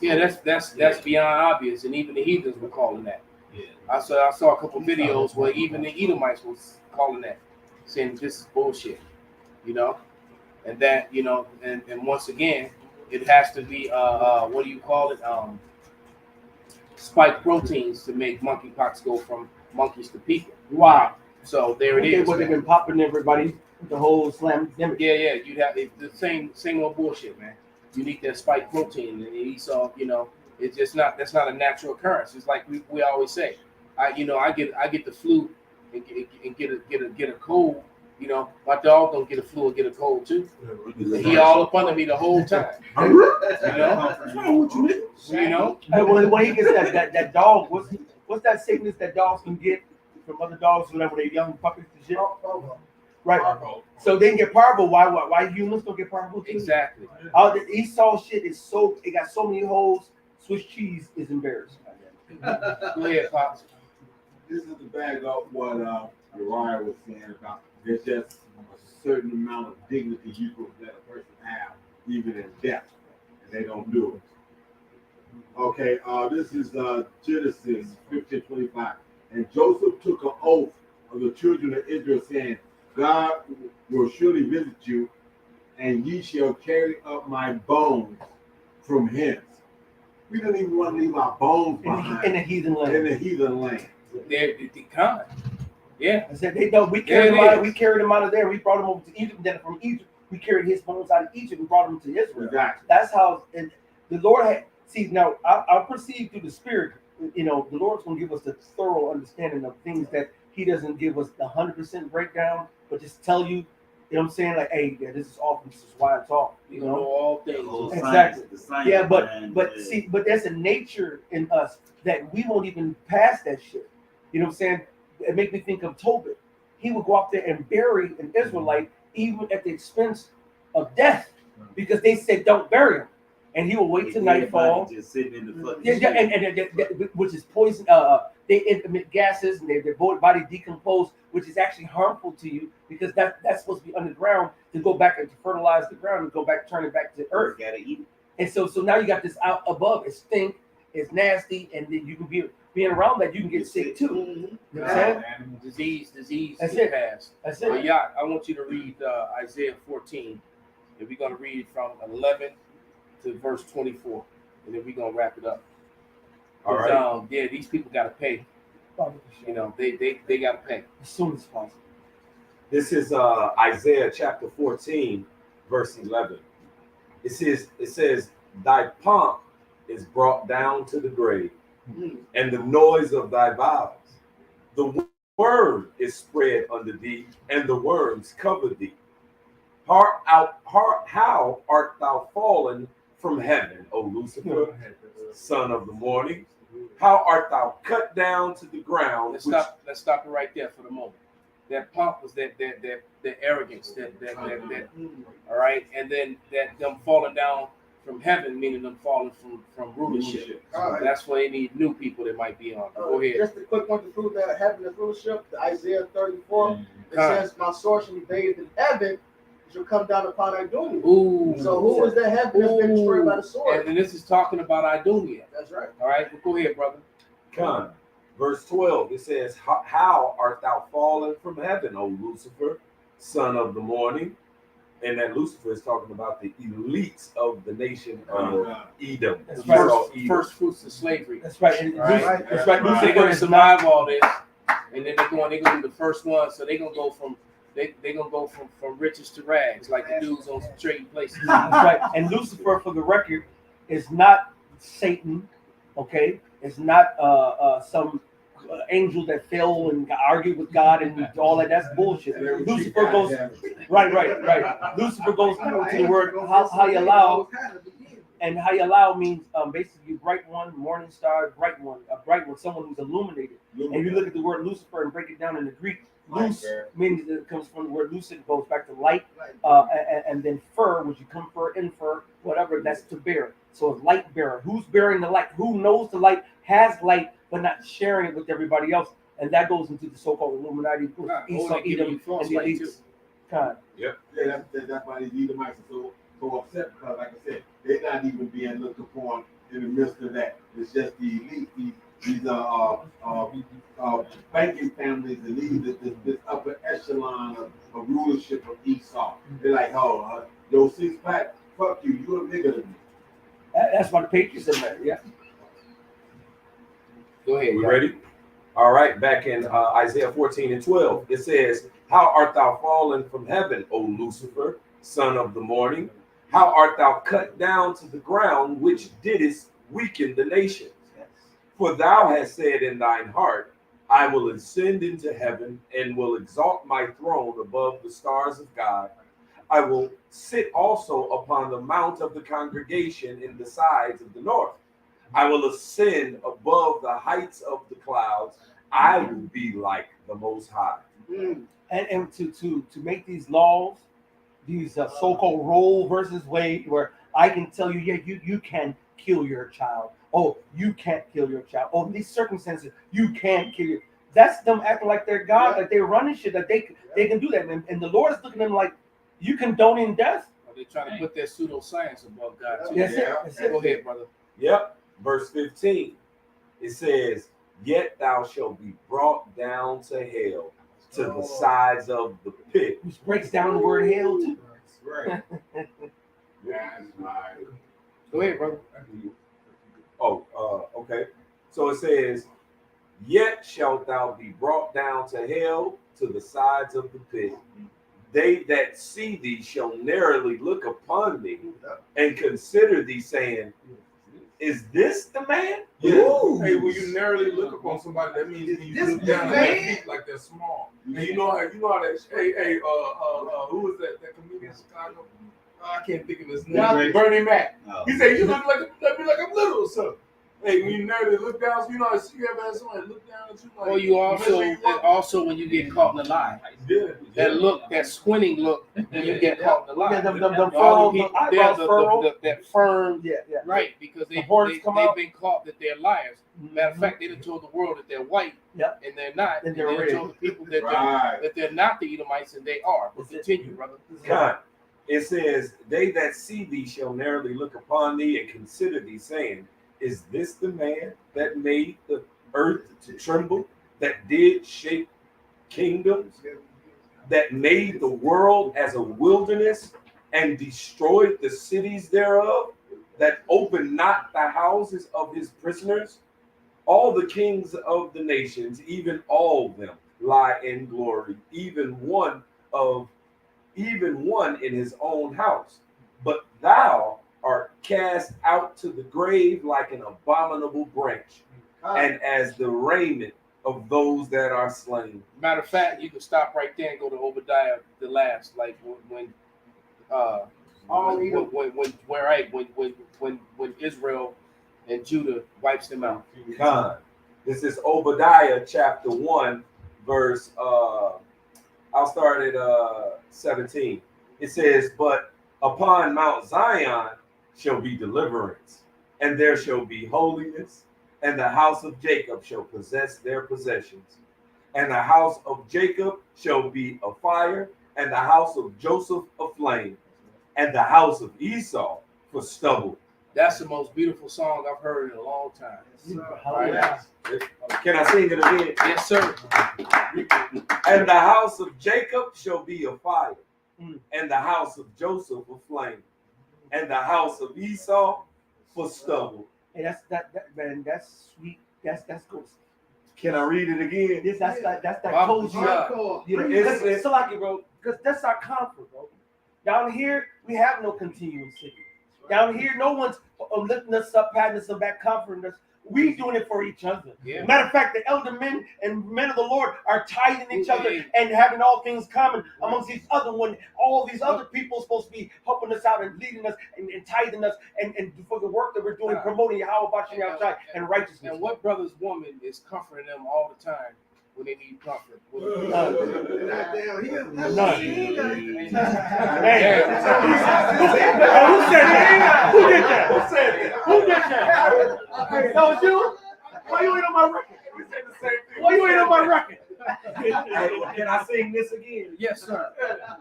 Yeah, that's beyond obvious, and even the heathens were calling that. Yeah. I saw a couple videos where even the Edomites was calling that, saying this is bullshit, and that and once again, it has to be what do you call it? spike proteins to make monkeypox go from monkeys to people. Wow. So there it Okay, is. but they've been popping everybody the whole slam gimmick. Yeah, you'd have the same old bullshit, man. You need that spike protein, and Esau, it's just that's not a natural occurrence. It's like we always say, I get the flu and get a cold. My dog don't get a flu or get a cold too. And he all up under me the whole time. What's wrong with you, nigga? When he gets that dog, what's that sickness that dogs can get from other dogs whenever they're young puppies and shit? Right. So they can get parvo. Why humans don't get parvo too? Exactly. All the Esau shit is it got so many holes. Swiss cheese is embarrassing. Go ahead, Pops. This is the bag of what Uriah was saying about there's just a certain amount of dignity you can let a person have, even in death, and they don't do it. Okay, this is Genesis 15:25. And Joseph took an oath of the children of Israel, saying, God will surely visit you, and ye shall carry up my bones from hence. We don't even want to leave our bones behind in the heathen land. In the heathen land. They're kind. Yeah. I said they don't. We carried them out of there. We brought them over to Egypt. Then from Egypt, we carried his bones out of Egypt and brought them to Israel. Exactly. That's how. And the Lord had. See, now I perceive through the Spirit. The Lord's going to give us the thorough understanding of things that He doesn't give us the 100% breakdown, but just tell you. You know what I'm saying? Like, hey, yeah, this is off. This is why it's off. You know all things. Exactly. Science, yeah, but there's a nature in us that we won't even pass that shit. You know what I'm saying? It makes me think of Tobit. He would go out there and bury an Israelite even at the expense of death because they said don't bury him, and he will wait till nightfall. Just sitting in the fucking and which is poison. They emit gases and their body decompose, which is actually harmful to you because that's supposed to be underground to go back and to fertilize the ground and go back, turn it back to earth. You gotta eat it. And so now you got this out above. It stink. It's nasty, and then you can being around that you can get sick too. You know what I'm saying? Disease. That's it. Pass. That's it. Yeah, I want you to read Isaiah 14, and we're gonna read from 11 to verse 24, and then we're gonna wrap it up. All right. Yeah, these people gotta pay. They gotta pay as soon as possible. This is Isaiah chapter 14, verse 11. It says, thy pomp is brought down to the grave, and the noise of thy vows. The worm is spread under thee, and the worms cover thee. How art thou fallen from heaven, O Lucifer, son of the morning? How art thou cut down to the ground? Let's stop it right there for the moment. That pomp was that arrogance, that all right, and then that them falling down from heaven, meaning them falling from rulership. Right. That's why they need new people that might be on. Go ahead. Just a quick one to prove that heaven is rulership. Isaiah 34. It says, "My sword shall be bathed in heaven; it shall come down upon Idumea." Ooh. So who is that heaven that's been destroyed by the sword? And this is talking about Idumea. That's right. All right, well, go ahead, brother. Come. Verse 12, it says, how art thou fallen from heaven, O Lucifer, son of the morning? And that Lucifer is talking about the elites of the nation of Edom. That's right. First fruits of slavery. That's right. And That's right. They're going to survive all this, and then they're going to be the first one. So they're going to go from from riches to rags, like the dudes on some trading places. That's right. And Lucifer, for the record, is not Satan. Okay, it's not some angel that fell and argued with God and all that. That's bullshit. Lucifer goes right. Lucifer goes to the word Hayalao, and Hayalao means basically bright one, morning star, bright one, someone who's illuminated. And if you look at the word Lucifer and break it down in the Greek, luz means it comes from the word lucid, goes back to light, and then fur, which you confer, infer, whatever, that's to bear. So it's light bearer. Who's bearing the light? Who knows the light, has light, but not sharing it with everybody else? And that goes into the so-called Illuminati, Esau, Edom, and the elites. Yep. Yeah, that's why these Edomites are so upset, because like I said, they're not even being looked upon in the midst of that. It's just the elite, these banking families, and this upper echelon of rulership of Esau. They're like, yo, six-pack, fuck you, you're a nigga to me. That's why the Patriots in there, yeah. Go ahead. We y'all. ready? All right, back in Isaiah 14 and 12, it says, "How art thou fallen from heaven, O Lucifer, son of the morning? How art thou cut down to the ground, which didst weaken the nations? For thou hast said in thine heart, I will ascend into heaven and will exalt my throne above the stars of God. I will sit also upon the mount of the congregation in the sides of the north. I will ascend above the heights of the clouds. I will be like the Most High." And to make these laws, these so-called Roe versus Wade, where I can tell you, yeah, you can kill your child. Oh, you can't kill your child. Oh, in these circumstances, you can't kill your. That's them acting like they're God, like they're running shit, that they can do that. And the Lord is looking at them like, you condoning death. They're trying to put their pseudoscience above God too. That's it. That's it. Go ahead, brother. Yep. Verse 15, it says, "Yet thou shalt be brought down to hell, to the sides of the pit." Which breaks down the word hell too. Right. Go ahead, brother. Okay. So it says, "Yet shalt thou be brought down to hell, to the sides of the pit. They that see thee shall narrowly look upon thee and consider thee, saying, Is this the man?" Yeah. Ooh. Hey, when you narrowly look upon somebody, that means when you look down at their feet like they're small. And you know how that. Hey, who was that comedian in Chicago? I can't think of his name. Bernie Mac. Oh. He said, "You look like I'm little or something." Hey, when you narrowly look down, so you know, you ever had somebody look down at you like. Well, you also when you get caught in a lie. Yeah. That squinting look when you get caught in a lie. Yeah, them All the furrows, people, the they're eyebrows furrowed. that firm, Yeah. right? Because they've out. been caught that they're liars. Matter of fact, they done told the world that they're white, and they're not. And they're they red. told the people that they're not the Edomites, and they are. But continue, brother. God. It says, "They that see thee shall narrowly look upon thee and consider thee, saying, Is this the man that made the earth to tremble, that did shake kingdoms, that made the world as a wilderness and destroyed the cities thereof, that opened not the houses of his prisoners? All the kings of the nations, even all of them, lie in glory, even one in his own house. But thou art cast out to the grave like an abominable branch, and as the raiment of those that are slain." Matter of fact, you can stop right there and go to Obadiah the last, like when Israel and Judah wipes them out. God. This is Obadiah chapter 1, verse I'll start at 17. It says, "But upon Mount Zion shall be deliverance, and there shall be holiness, and the house of Jacob shall possess their possessions. And the house of Jacob shall be a fire, and the house of Joseph a flame, and the house of Esau for stubble." That's the most beautiful song I've heard in a long time. Right. Can I sing it again? Yes, sir. "And the house of Jacob shall be a fire, and the house of Joseph a flame, and the house of Esau for stubble." Hey, man. That's sweet. That's good. Can I read it again? Yes, that's that Bible cozy up. You know, it's like it, bro. Because that's our comfort, bro. Down here, we have no continuing city. Down here, no one's lifting us up, patting us on back, comforting us. We doing it for each other. Yeah. Matter of fact, the elder men and men of the Lord are tithing each other and having all things common amongst each other, when all these other people are supposed to be helping us out and leading us and tithing us and for the work that we're doing, promoting Yahweh Bashim outside and righteousness. And what brother's woman is comforting them all the time when they need comfort? None. Hey, who said that? Who did that? Who said that? Who did that? That was you? Why you ain't on my record? We said the same thing. Why you ain't on my record? Can I sing this again? Yes, sir.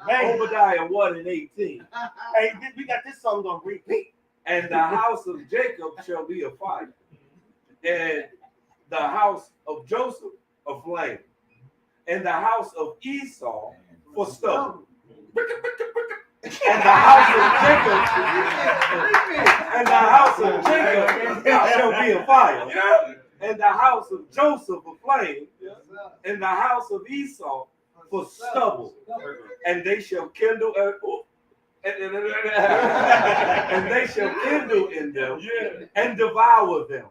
Obadiah 1 and 18. Hey, we got this song on repeat. "And the house of Jacob shall be a fire, and the house of Joseph a flame, and the house of Esau for stubble. And the house of Jacob shall be a fire, and the house of Joseph for flame, and the house of Esau for stubble. And they shall kindle and they shall kindle in them and devour them.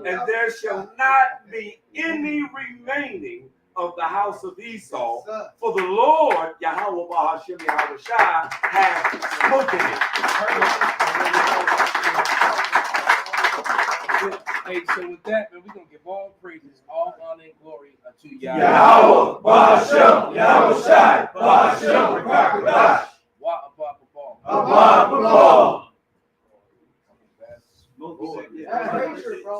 And there shall not be any remaining of the house of Esau, for the Lord Yahweh Bahashim Yahweh Shai has spoken it. Hey, so with that, man, we're gonna give all praises, all honor and glory unto Yahweh Bahashim Yahweh Shai Bahashim Rakadash. Wa Abba Babal. Abba Babal. Smoke. That's nature, bro.